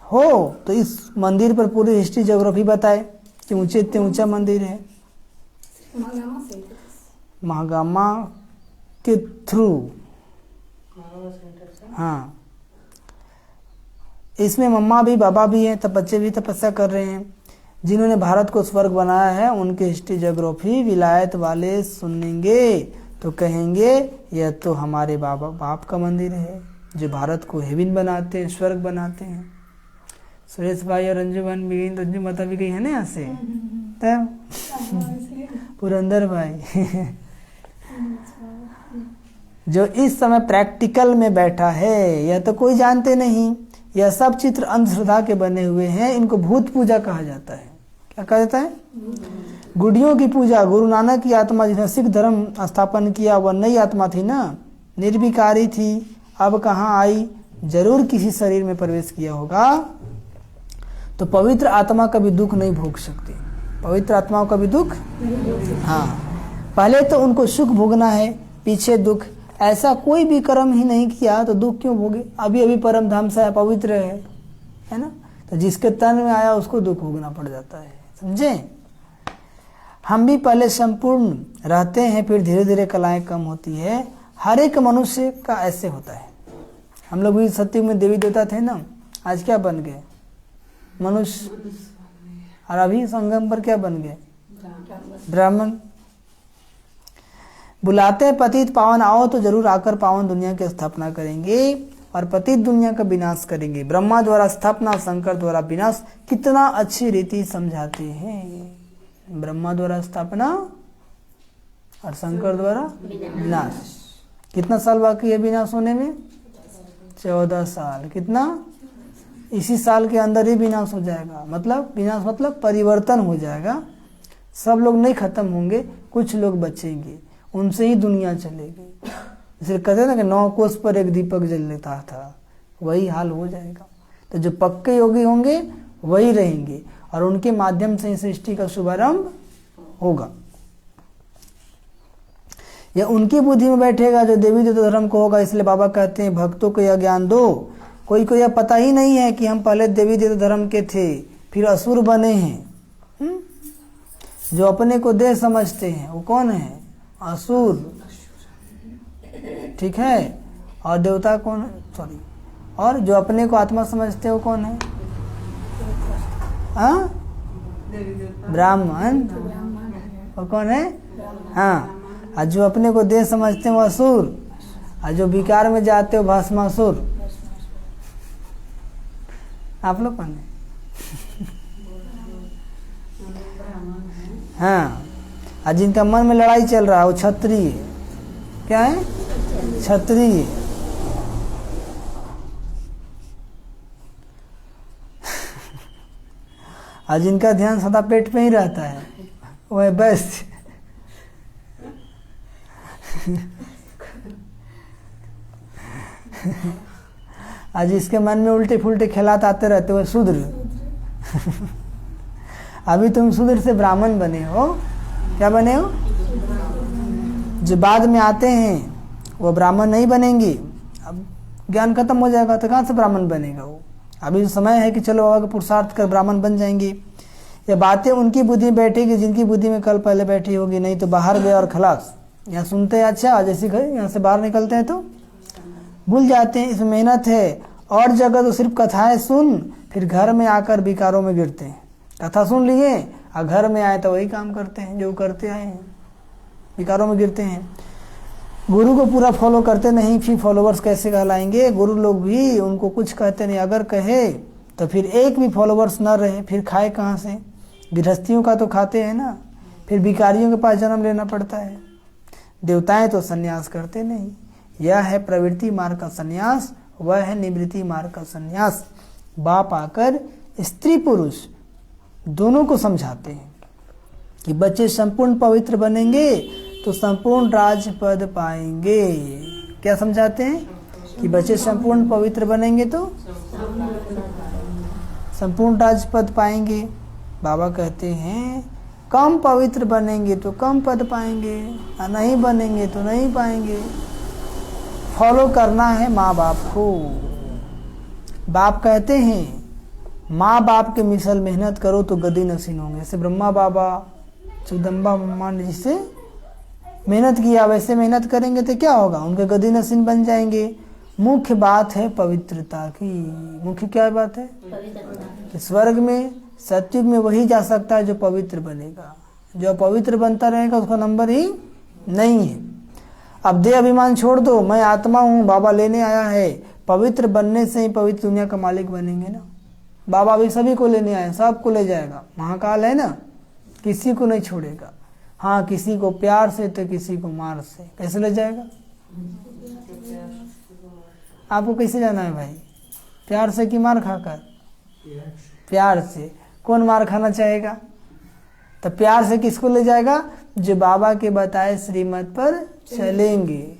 हो तो इस मंदिर पर पूरी हिस्ट्री ज्योग्राफी बताए कि ऊंचे इतने ऊंचा मंदिर है। महागामा के थ्रू, हाँ, इसमें मम्मा भी बाबा भी हैं, तब बच्चे भी तपस्या कर रहे हैं। जिन्होंने भारत को स्वर्ग बनाया है उनके हिस्ट्री ज्योग्राफी विलायत वाले सुनेंगे तो कहेंगे यह तो हमारे बाबा बाप का मंदिर है, जो भारत को हेवन बनाते हैं, स्वर्ग बनाते हैं। सुरेश भाई और रंजू बहन भी, रंजू माता भी गई है ना यहाँ से, तब पुरंदर भाई जो इस समय प्रैक्टिकल में बैठा है, यह तो कोई जानते नहीं। यह सब चित्र अंधश्रद्धा के बने हुए हैं, इनको भूत पूजा कहा जाता है। क्या कहा जाता है, गुडियों की पूजा। गुरु नानक की आत्मा जिसने सिख धर्म स्थापन किया, वह नई आत्मा थी ना, निर्विकारी थी। अब कहाँ आई, जरूर किसी शरीर में प्रवेश किया होगा। तो पवित्र आत्मा कभी दुख नहीं भोग सकती, पवित्र आत्माओं का भी दुख, हाँ, पहले तो उनको सुख भोगना है, पीछे दुख। ऐसा कोई भी कर्म ही नहीं किया तो दुख क्यों भोगे। अभी अभी परम धाम से पवित्र है ना, तो जिसके तन में आया उसको दुख भोगना पड़ जाता है, समझे। हम भी पहले संपूर्ण रहते हैं, फिर धीरे धीरे कलाएं कम होती है। हर एक मनुष्य का ऐसे होता है। हम लोग भी सत्युग में देवी देवता थे ना, आज क्या बन गए, मनुष्य। और अभी संगम पर क्या बन गए, ब्राह्मण। बुलाते हैं पतित पावन आओ, तो जरूर आकर पावन दुनिया की स्थापना करेंगे और पतित दुनिया का विनाश करेंगे। ब्रह्मा द्वारा स्थापना, शंकर द्वारा विनाश। कितना अच्छी रीति समझाते हैं। ब्रह्मा द्वारा स्थापना और शंकर द्वारा विनाश। कितना साल बाकी है विनाश होने में, 14 साल। कितना, इसी साल के अंदर ही विनाश हो जाएगा। मतलब विनाश मतलब परिवर्तन हो जाएगा। सब लोग नहीं खत्म होंगे, कुछ लोग बचेंगे, उनसे ही दुनिया चलेगी। इसलिए कहते हैं ना कि 9 कोस पर एक दीपक जल लेता था, वही हाल हो जाएगा। तो जो पक्के योगी होंगे वही रहेंगे और उनके माध्यम से सृष्टि का शुभारंभ होगा। यह उनकी बुद्धि में बैठेगा जो देवी देवता धर्म को होगा। इसलिए बाबा कहते हैं भक्तों को यह ज्ञान दो, कोई को यह पता ही नहीं है कि हम पहले देवी देवता धर्म के थे, फिर असुर बने हैं। जो अपने को देव समझते हैं वो कौन है? असुर। ठीक है। और देवता कौन है? सॉरी, और जो अपने को आत्मा समझते हैं वो कौन है? हाँ, ब्राह्मण। वो कौन है? हाँ। और जो अपने को देव समझते हैं वो असुर, और जो विकार में जाते हो भस्मासुर। आप लोग कौन है? हाँ। और जिनका मन में लड़ाई चल रहा है वो क्षत्रिय। क्या है? क्षत्रिय। और जिनका ध्यान सदा पेट पे ही रहता है वो है वैश्य। आज जिसके मन में उल्टे फुलटे ख्यालात आते रहते हो शूद्र। अभी तुम शूद्र से ब्राह्मण बने हो। क्या बने हो? जो बाद में आते हैं वो ब्राह्मण नहीं बनेंगे। अब ज्ञान खत्म हो जाएगा तो कहाँ से ब्राह्मण बनेगा वो? अभी समय है कि चलो बाबा का पुरुषार्थ कर ब्राह्मण बन जाएंगे। ये बातें उनकी बुद्धि में बैठेगी जिनकी बुद्धि में कल पहले बैठी होगी, नहीं तो बाहर गए और खलास। यहाँ सुनते हैं अच्छा, जैसे यहाँ से बाहर निकलते हैं तो भूल जाते हैं। इसमें मेहनत है। और जगह तो सिर्फ कथाएं सुन, फिर घर में आकर विकारों में गिरते हैं। कथा सुन लिए और घर में आए तो वही काम करते हैं जो करते आए हैं, विकारों में गिरते हैं। गुरु को पूरा फॉलो करते नहीं, फिर फॉलोवर्स कैसे कहलाएंगे? गुरु लोग भी उनको कुछ कहते नहीं। अगर कहे तो फिर एक भी फॉलोवर्स न रहे, फिर खाए कहाँ से? गृहस्थियों का तो खाते हैं ना, फिर भिखारियों के पास जन्म लेना पड़ता है। देवताएं तो संन्यास करते नहीं। यह है प्रवृत्ति मार्ग का संन्यास, वह है निवृत्ति मार्ग का संन्यास। बाप आकर स्त्री पुरुष दोनों को समझाते हैं कि बच्चे संपूर्ण पवित्र बनेंगे तो संपूर्ण राजपद पाएंगे। क्या समझाते हैं? कि बच्चे संपूर्ण पवित्र बनेंगे तो संपूर्ण राजपद पाएंगे। बाबा कहते हैं कम पवित्र बनेंगे तो कम पद पाएंगे, और नहीं बनेंगे तो नहीं पाएंगे। फॉलो करना है माँ बाप को। बाप कहते हैं माँ बाप के मिसल मेहनत करो तो गद्दी नसीन होंगे। जैसे ब्रह्मा बाबा जगदम्बा मम्मा ने जिससे मेहनत किया वैसे मेहनत करेंगे तो क्या होगा? उनके गद्दी नसीन बन जाएंगे। मुख्य बात है पवित्रता की। मुख्य क्या बात है? कि स्वर्ग में सतयुग में वही जा सकता है जो पवित्र बनेगा। जो पवित्र बनता रहेगा उसका नंबर ही नहीं है। अब देह अभिमान छोड़ दो, मैं आत्मा हूँ, बाबा लेने आया है। पवित्र बनने से ही पवित्र दुनिया का मालिक बनेंगे ना। बाबा भी सभी को लेने आए, सबको ले जाएगा। महाकाल है ना, किसी को नहीं छोड़ेगा। हाँ, किसी को प्यार से तो किसी को मार से। कैसे ले जाएगा? आपको कैसे जाना है भाई? प्यार से कि मार खाकर? प्यार से। कौन मार खाना चाहेगा? तो प्यार से किसको ले जाएगा? जो बाबा के बताए श्रीमत पर चलेंगे।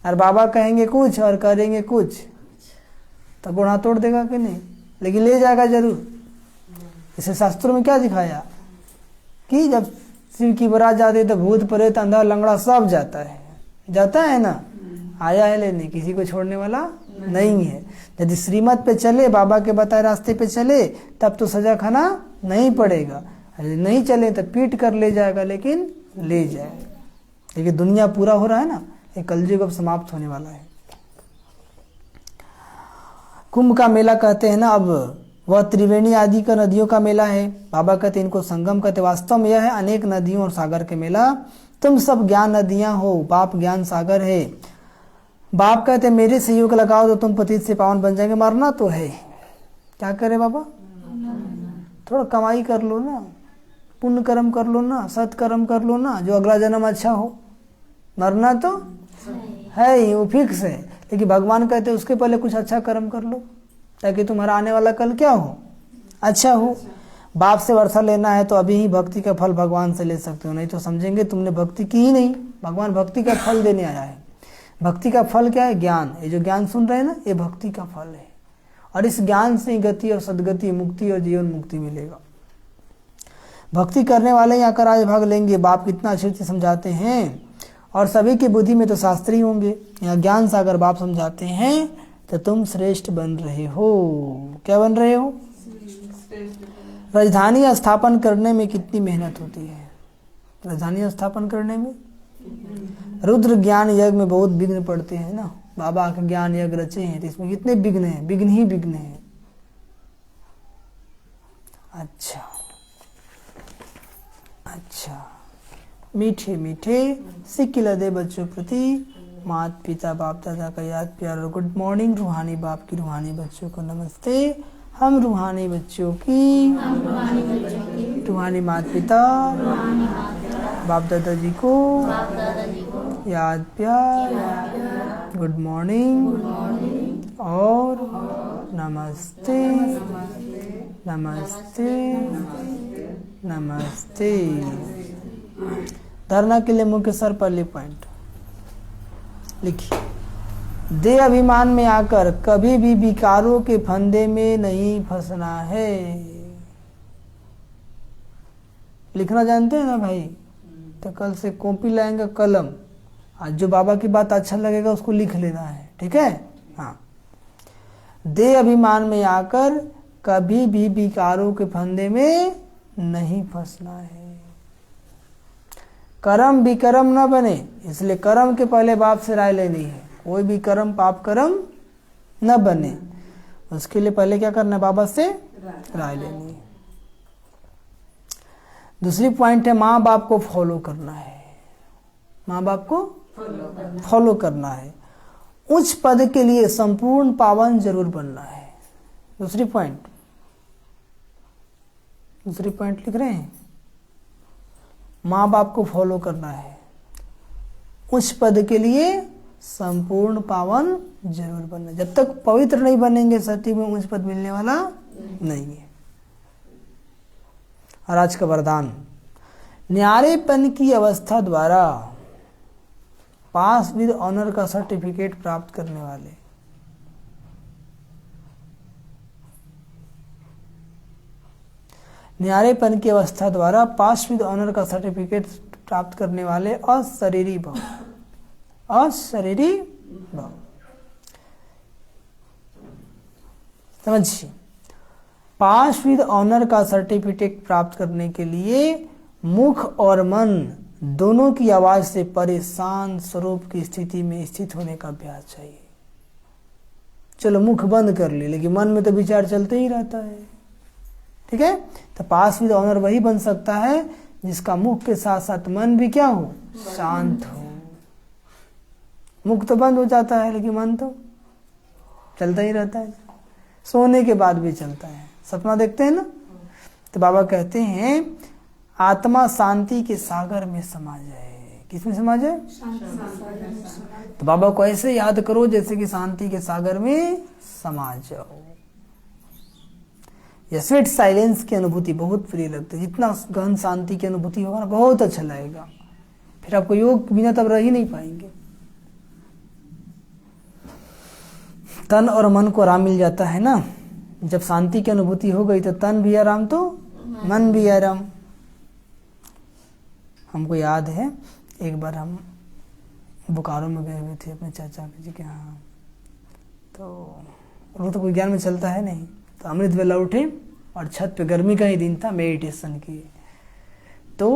और बाबा कहेंगे कुछ और करेंगे कुछ, तो गुणा तोड़ देगा कि नहीं? लेकिन ले जाएगा जरूर। इसे शास्त्रों में क्या दिखाया कि जब शिव की बारात जाती है तो भूत प्रेत अंधा लंगड़ा सब जाता है ना। आया है लेने, किसी को छोड़ने वाला नहीं है। यदि श्रीमत पे चले, बाबा के बताए रास्ते पे चले, तब तो सजा खाना नहीं पड़ेगा। यदि नहीं चले तो पीट कर ले जाएगा, लेकिन ले जाएगा। लेकिन दुनिया पूरा हो रहा है ना, ये कलयुग अब समाप्त होने वाला है। कुंभ का मेला कहते हैं ना, अब वह त्रिवेणी आदि का नदियों का मेला है। बाबा कहते इनको संगम कहते। वास्तव में यह है अनेक नदियों और सागर के मेला। तुम सब ज्ञान नदियां हो, बाप ज्ञान सागर है। बाप कहते मेरे सहयोग लगाओ तो तुम पतित से पावन बन जाएंगे। मरना तो है, क्या करे बाबा? थोड़ा कमाई कर लो ना, पुण्य कर्म कर लो ना, सत्कर्म कर लो ना, जो अगला जन्म अच्छा हो। मरना तो है ही, वो फिक्स है। लेकिन भगवान कहते उसके पहले कुछ अच्छा कर्म कर लो, ताकि तुम्हारा आने वाला कल क्या हो? अच्छा हो। बाप से वर्षा लेना है तो अभी ही भक्ति का फल भगवान से ले सकते हो, नहीं तो समझेंगे तुमने भक्ति की ही नहीं। भगवान भक्ति का फल देने आया है। भक्ति का फल क्या है? ज्ञान। ये जो ज्ञान सुन रहे हैं ना, ये भक्ति का फल है। और इस ज्ञान से गति और सदगति, मुक्ति और जीवन मुक्ति मिलेगा। भक्ति करने वाले यहाँ कर आज भाग लेंगे। बाप कितना अच्छे से समझाते हैं, और सभी की बुद्धि में तो शास्त्री होंगे। यहाँ ज्ञान सागर बाप समझाते हैं तो तुम श्रेष्ठ बन रहे हो। क्या बन रहे हो? राजधानी स्थापन करने में कितनी मेहनत होती है? राजधानी स्थापन करने में रुद्र ज्ञान यज्ञ में बहुत विघ्न पड़ते हैं ना। बाबा के ज्ञान यज्ञ रचे हैं तो इसमें कितने विघ्न हैं, विघ्न ही विघ्न हैं। अच्छा, मीठे मीठे सिक्के लदे बच्चों प्रति माता पिता बाप दादा का याद प्यार और गुड मॉर्निंग। रूहानी बाप की रूहानी बच्चों को नमस्ते। हम रूहानी बच्चों की रूहानी माता पिता बाप दादा जी को याद प्यार, गुड मॉर्निंग और नमस्ते नमस्ते नमस्ते। धारणा के लिए मुख्य सर पहले पॉइंट लिखिए। देह अभिमान में आकर कभी भी विकारों के फंदे में नहीं फंसना है। लिखना जानते हैं ना भाई? तो कल से कॉपी लाएंगे, कलम। आज जो बाबा की बात अच्छा लगेगा उसको लिख लेना है, ठीक है? हाँ। देह अभिमान में आकर कभी भी विकारों के फंदे में नहीं फंसना है। कर्म विकर्म न बने, इसलिए कर्म के पहले बाप से राय लेनी है। कोई भी कर्म पाप कर्म न बने, उसके लिए पहले क्या करना है? बाबा से राय लेनी है। दूसरी पॉइंट है माँ बाप को फॉलो करना है। माँ बाप को फॉलो करना है। उच्च पद के लिए संपूर्ण पावन जरूर बनना है। दूसरी पॉइंट लिख रहे हैं, माँ बाप को फॉलो करना है। उच्च पद के लिए संपूर्ण पावन जरूर बनना। जब तक पवित्र नहीं बनेंगे सत्य में उच्च पद मिलने वाला नहीं है। और आज का वरदान, न्यारेपन की अवस्था द्वारा पास विद ऑनर का सर्टिफिकेट प्राप्त करने वाले न्यारेपन की अवस्था द्वारा पास विद ऑनर का सर्टिफिकेट प्राप्त करने वाले अशरीरी भाव समझिए। पास विद ऑनर का सर्टिफिकेट प्राप्त करने के लिए मुख और मन दोनों की आवाज से परेशान स्वरूप की स्थिति में स्थित होने का अभ्यास चाहिए। चलो मुख बंद कर ले, लेकिन मन में तो विचार चलते ही रहता है, ठीक है? तो पास विद ऑनर वही बन सकता है जिसका मुख के साथ साथ मन भी क्या हो? शांत हो। मुख तो बंद हो जाता है लेकिन मन तो चलता ही रहता है। सोने के बाद भी चलता है, सपना देखते हैं ना। तो बाबा कहते हैं आत्मा शांति के सागर में समा जाए। किसमें समा जाए? तो बाबा को ऐसे याद करो जैसे कि शांति के सागर में समा जाओ। यह स्वीट साइलेंस की अनुभूति बहुत प्रिय लगती है। जितना गहन शांति की अनुभूति होगा ना, बहुत अच्छा लगेगा। फिर आपको योग बिना तब रह ही नहीं पाएंगे। तन और मन को आराम मिल जाता है ना। जब शांति की अनुभूति हो गई तो तन भी आराम तो मन भी आराम। हमको याद है एक बार हम बोकारो में गए हुए थे अपने चाचा जी के यहाँ। तो वो तो कोई ज्ञान में चलता है नहीं। तो अमृत वेला उठे और छत पे गर्मी का ही दिन था, मेडिटेशन की। तो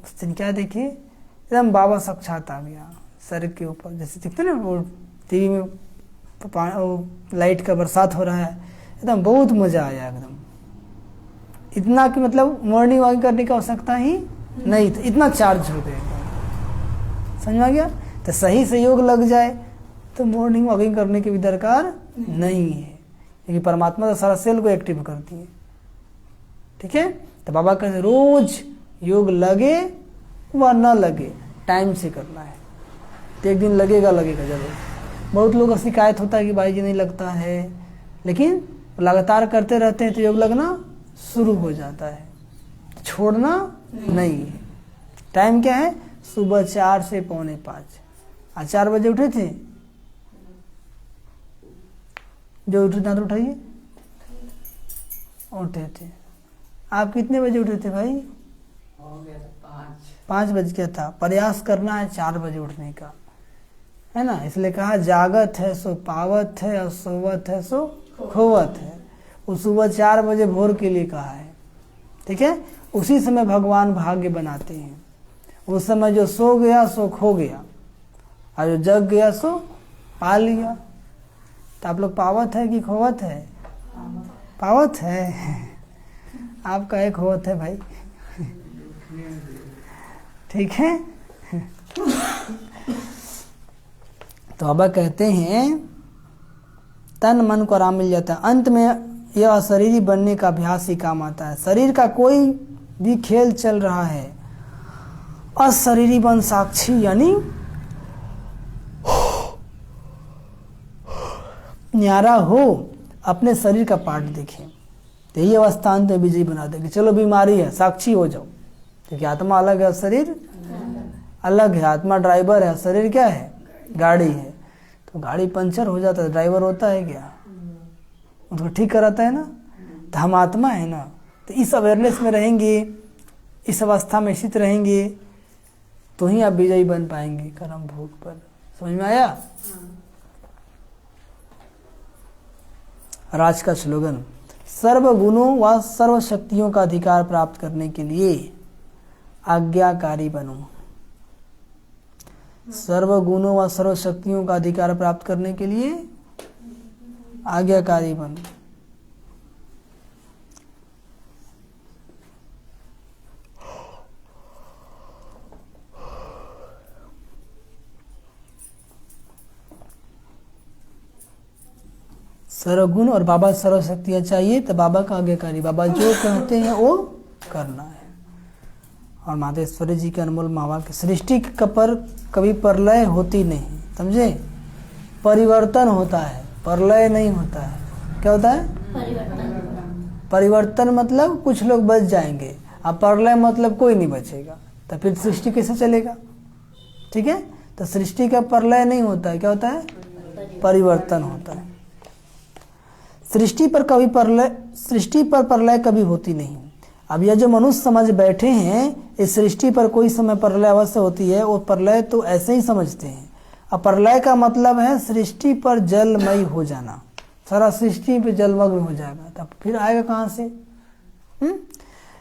उस दिन क्या देखे, एकदम बाबा साक्षात आ गया सर के ऊपर। जैसे दिखते ना वो टीवी में लाइट का बरसात हो रहा है, एकदम बहुत मजा आया एकदम। इतना कि मतलब मॉर्निंग वॉकिंग करने की आवश्यकता ही नहीं था, इतना चार्ज हो गया। समझ में आ गया? तो सही से योग लग जाए तो मॉर्निंग वॉकिंग करने की भी दरकार नहीं है, क्योंकि परमात्मा तो सारा सेल को एक्टिव करती है, ठीक है? तो बाबा कहते रोज योग लगे व न लगे टाइम से करना है। तो एक दिन लगेगा जरूर। बहुत लोगों को शिकायत होता है कि भाई जी नहीं लगता है, लेकिन लगातार करते रहते हैं तो योग लगना शुरू हो जाता है। छोड़ना नहीं है। टाइम क्या है? सुबह 4 से 4:45। आज 4 बजे उठे थे? जो उठे ना तो उठाइए। उठे थे। आप कितने बजे उठे थे भाई? हो गया था 5 बज गया था। प्रयास करना है 4 बजे उठने का, है ना। इसलिए कहा जागत है सो पावत है और सोवत है सो खोवत है। उस सुबह 4 बजे भोर के लिए कहा है, ठीक है। उसी समय भगवान भाग्य बनाते हैं। उस समय जो सो गया सो खो गया, और जो जग गया सो पा लिया। तो आप लोग पावत है कि खोवत है? पावत है। आपका एक खोवत है भाई, ठीक है। तो बाबा कहते हैं तन मन को आराम मिल जाता है। अंत में यह अशरीरी बनने का अभ्यास ही काम आता है। शरीर का कोई भी खेल चल रहा है, अशरीरी बन साक्षी यानी न्यारा हो, अपने शरीर का पार्ट देखें। तो यही अवस्था अंत में विजयी बना देगी। चलो बीमारी है, साक्षी हो जाओ, क्योंकि आत्मा अलग है, शरीर अलग है। आत्मा ड्राइवर है, शरीर क्या है? गाड़ी है। तो गाड़ी पंचर हो जाता है, ड्राइवर होता है क्या? उसको ठीक कराता है ना। तो हम आत्मा है ना। तो इस अवेयरनेस में रहेंगे, इस अवस्था में स्थित रहेंगे, तो ही आप विजयी बन पाएंगे कर्म भोग पर। समझ में आया? राज का स्लोगन, सर्व गुणों व सर्व शक्तियों का अधिकार प्राप्त करने के लिए आज्ञाकारी बनो। सर्व गुणों व सर्व शक्तियों का अधिकार प्राप्त करने के लिए आज्ञाकारी बनो। सर्वगुण और बाबा सर्व शक्तियाँ चाहिए, तो बाबा का आज्ञाकारी। बाबा जो कहते हैं वो करना है। और मातेश्वरी जी के अनमोल मावा की सृष्टि पर कभी प्रलय होती नहीं, समझे? परिवर्तन होता है, प्रलय नहीं होता है। क्या होता है? परिवर्तन मतलब कुछ लोग बच जाएंगे, अब प्रलय मतलब कोई नहीं बचेगा। तो फिर सृष्टि कैसे चलेगा? ठीक है। तो सृष्टि का प्रलय नहीं होता है, क्या होता है? परिवर्तन होता है। सृष्टि पर प्रलय कभी होती नहीं। अब यह जो मनुष्य समझ बैठे हैं इस सृष्टि पर कोई समय प्रलय अवश्य होती है, वो प्रलय तो ऐसे ही समझते हैं। अब प्रलय का मतलब है सृष्टि पर जलमय हो जाना, सारा सृष्टि पे जलमग्न हो जाएगा। तब फिर आएगा कहाँ से?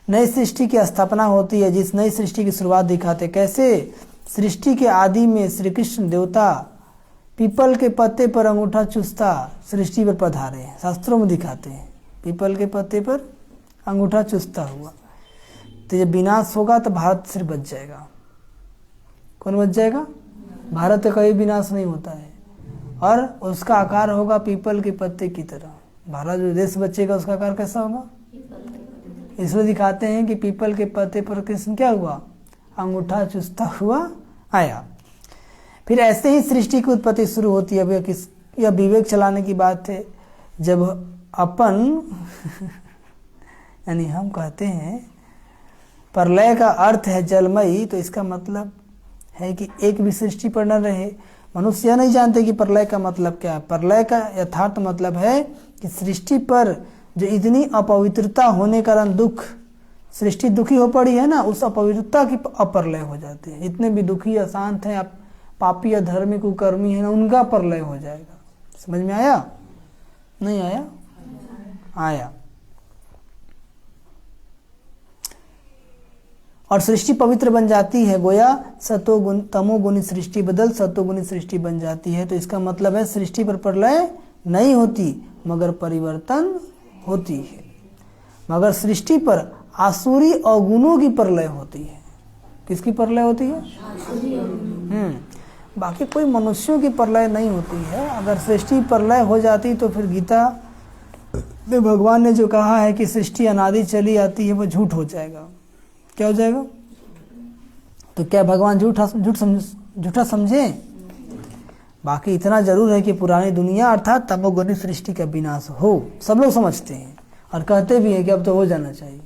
नई सृष्टि की स्थापना होती है, जिस नई सृष्टि की शुरुआत दिखाते। कैसे? सृष्टि के आदि में श्री कृष्ण देवता पीपल के पत्ते पर अंगूठा चूसता सृष्टि पर पधारे हैं, शास्त्रों में दिखाते हैं। पीपल के पत्ते पर अंगूठा चूसता हुआ। तो जब विनाश होगा तो भारत सिर्फ बच जाएगा। कौन बच जाएगा? भारत का कभी विनाश नहीं होता है, और उसका आकार होगा पीपल के पत्ते की तरह। भारत जो देश बचेगा उसका आकार कैसा होगा? इसलिए दिखाते हैं कि पीपल के पत्ते पर कृष्ण क्या हुआ? अंगूठा चूसता हुआ आया। फिर ऐसे ही सृष्टि की उत्पत्ति शुरू होती है। यह विवेक चलाने की बात है। जब अपन यानी हम कहते हैं प्रलय का अर्थ है जलमयी, तो इसका मतलब है कि एक भी सृष्टि पर न रहे। मनुष्य यह नहीं जानते कि प्रलय का मतलब क्या है। प्रलय का यथार्थ मतलब है कि सृष्टि पर जो इतनी अपवित्रता होने के कारण दुख, सृष्टि दुखी हो पड़ी है ना, उस अपवित्रता की अप्रलय हो जाती है। इतने भी दुखी अशांत हैं, पापी अधर्मी कुकर्मी है ना, उनका प्रलय हो जाएगा। समझ में आया? नहीं आया? आया। और सृष्टि पवित्र बन जाती है। गोया सतोगुण तमोगुणी सृष्टि बदल सतोगुणी सृष्टि बन जाती है। तो इसका मतलब है सृष्टि पर प्रलय नहीं होती, मगर परिवर्तन होती है। मगर सृष्टि पर आसुरी अवगुणों की प्रलय होती है। किसकी प्रलय होती है? बाकी कोई मनुष्यों की प्रलय नहीं होती है। अगर सृष्टि प्रलय हो जाती तो फिर गीता में भगवान ने जो कहा है कि सृष्टि अनादि चली आती है वो झूठ हो जाएगा। क्या हो जाएगा? तो क्या भगवान झूठा समझे? बाकी इतना जरूर है कि पुरानी दुनिया अर्थात तमोगुणी सृष्टि का विनाश हो, सब लोग समझते हैं और कहते भी हैं कि अब तो हो जाना चाहिए।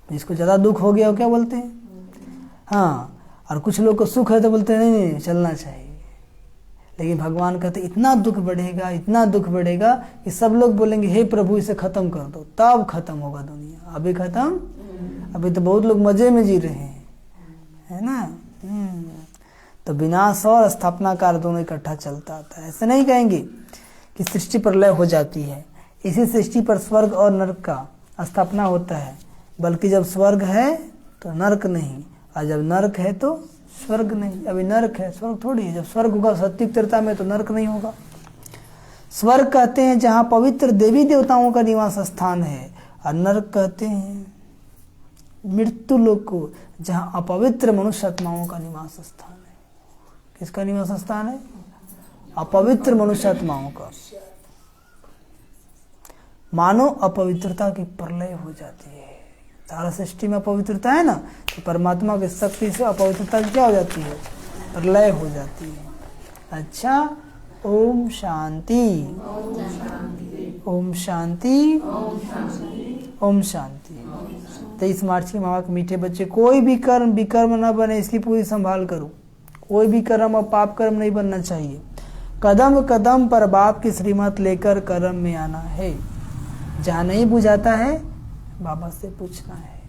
जिसको ज़्यादा दुख हो गया वो क्या बोलते हैं? हाँ। और कुछ लोग को सुख है तो बोलते हैं नहीं चलना चाहिए। लेकिन भगवान कहते इतना दुख बढ़ेगा, इतना दुख बढ़ेगा कि सब लोग बोलेंगे हे प्रभु इसे खत्म कर दो, तब खत्म होगा दुनिया। अभी खत्म? अभी तो बहुत लोग मजे में जी रहे हैं, है ना। तो विनाश और स्थापना कार्य दोनों इकट्ठा चलता आता है। ऐसे नहीं कहेंगे कि सृष्टि प्रलय हो जाती है, इसी सृष्टि पर स्वर्ग और नरक का स्थापना होता है, बल्कि जब स्वर्ग है तो नरक नहीं, और जब नरक है तो स्वर्ग नहीं। अभी नरक है, स्वर्ग थोड़ी है। जब स्वर्ग होगा सत्युग त्रेता में तो नरक नहीं होगा। स्वर्ग कहते हैं जहाँ पवित्र देवी देवताओं का निवास स्थान है, और नरक कहते हैं मृत्यु लोक को, जहाँ अपवित्र मनुष्य आत्माओं का निवास स्थान है। किसका निवास स्थान है? अपवित्र मनुष्य आत्माओं का। मानो अपवित्रता की प्रलय हो जाती है। सारा सृष्टि में अपवित्रता है ना, तो परमात्मा की शक्ति से अपवित्रता क्या हो जाती है? प्रलय हो जाती है। अच्छा, ओम शांति, ओम शांति, ओम शांति। 23 मार्च के माँ के मीठे बच्चे, कोई भी कर्म विकर्म न बने, इसकी पूरी संभाल करो। कोई भी कर्म और पाप कर्म नहीं बनना चाहिए। कदम कदम पर बाप की श्रीमत लेकर कर्म में आना है। जहाँ नहीं बुझाता है बाबा से पूछना है।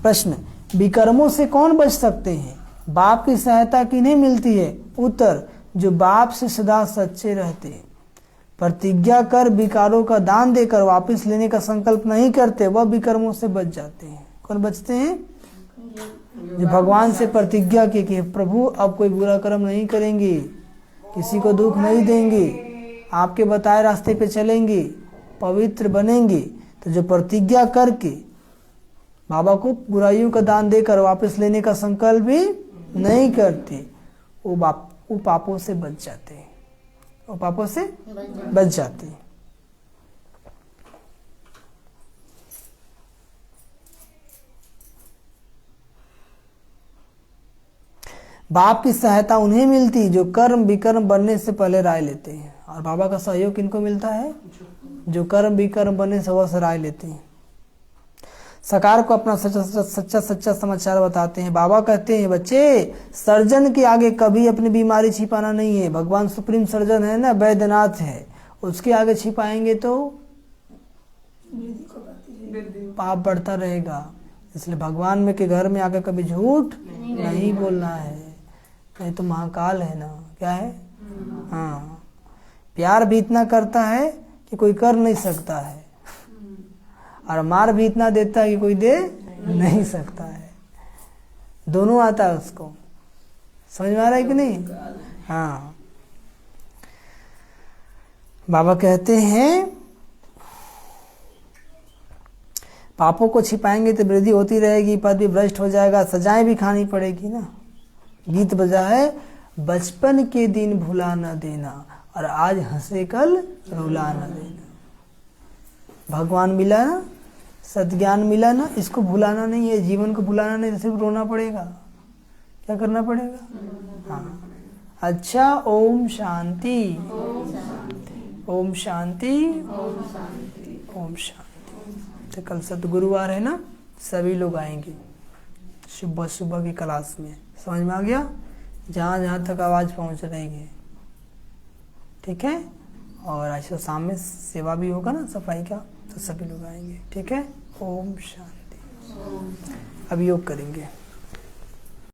प्रश्न, विकर्मों से कौन बच सकते हैं? बाप की सहायता किन्हें मिलती है? उत्तर, जो बाप से सदा सच्चे रहते हैं, प्रतिज्ञा कर विकारों का दान देकर वापस लेने का संकल्प नहीं करते, वह विकर्मों से बच जाते हैं। कौन बचते हैं? जो भगवान से प्रतिज्ञा की कि प्रभु अब कोई बुरा कर्म नहीं करेंगे, किसी को दुख नहीं देंगे, आपके बताए रास्ते पे चलेंगे, पवित्र बनेंगे। तो जो प्रतिज्ञा करके बाबा को बुराइयों का दान देकर वापस लेने का संकल्प भी नहीं करते, वो पापों से बच जाते हैं। वो पापों से बच जाते हैं। बाप की सहायता उन्हें मिलती जो कर्म विकर्म बनने से पहले राय लेते हैं। और बाबा का सहयोग किनको मिलता है? जो कर्म विकर्म बनने से वह राय लेते हैं। सरकार को अपना सच्चा समाचार बताते हैं। बाबा कहते हैं, बच्चे, सर्जन के आगे कभी अपनी बीमारी छिपाना नहीं है। भगवान सुप्रीम सर्जन है ना, वैद्यनाथ है, उसके आगे छिपाएंगे तो पाप बढ़ता रहेगा। इसलिए भगवान में के घर में आकर कभी झूठ नहीं बोलना है। नहीं तो महाकाल है ना, क्या है? हाँ, प्यार भी इतना करता है कि कोई कर नहीं सकता है, और मार भी इतना देता है कि कोई दे नहीं सकता है। दोनों आता है उसको। समझ में आ रहा है कि नहीं? हाँ, बाबा कहते हैं पापों को छिपाएंगे तो वृद्धि होती रहेगी, पद भी भ्रष्ट हो जाएगा, सजाएं भी खानी पड़ेगी ना। गीत बजा है, बचपन के दिन भुला न देना, और आज हंसे कल रुला न देना। भगवान मिला ना, सद्ज्ञान मिला ना, इसको भुलाना नहीं है। जीवन को भुलाना नहीं, सिर्फ रोना पड़ेगा। क्या करना पड़ेगा? हाँ। अच्छा, ओम शांति, ओम शांति, ओम शांति। तो कल सद्गुरुवार है ना, सभी लोग आएंगे सुबह सुबह की क्लास में। समझ में आ गया? जहाँ जहाँ तक आवाज़ पहुँच रही है, ठीक है। और आज तो शाम में सेवा भी होगा ना, सफाई का, तो सभी लोग आएंगे, ठीक है। ओम शांति। अब योग करेंगे।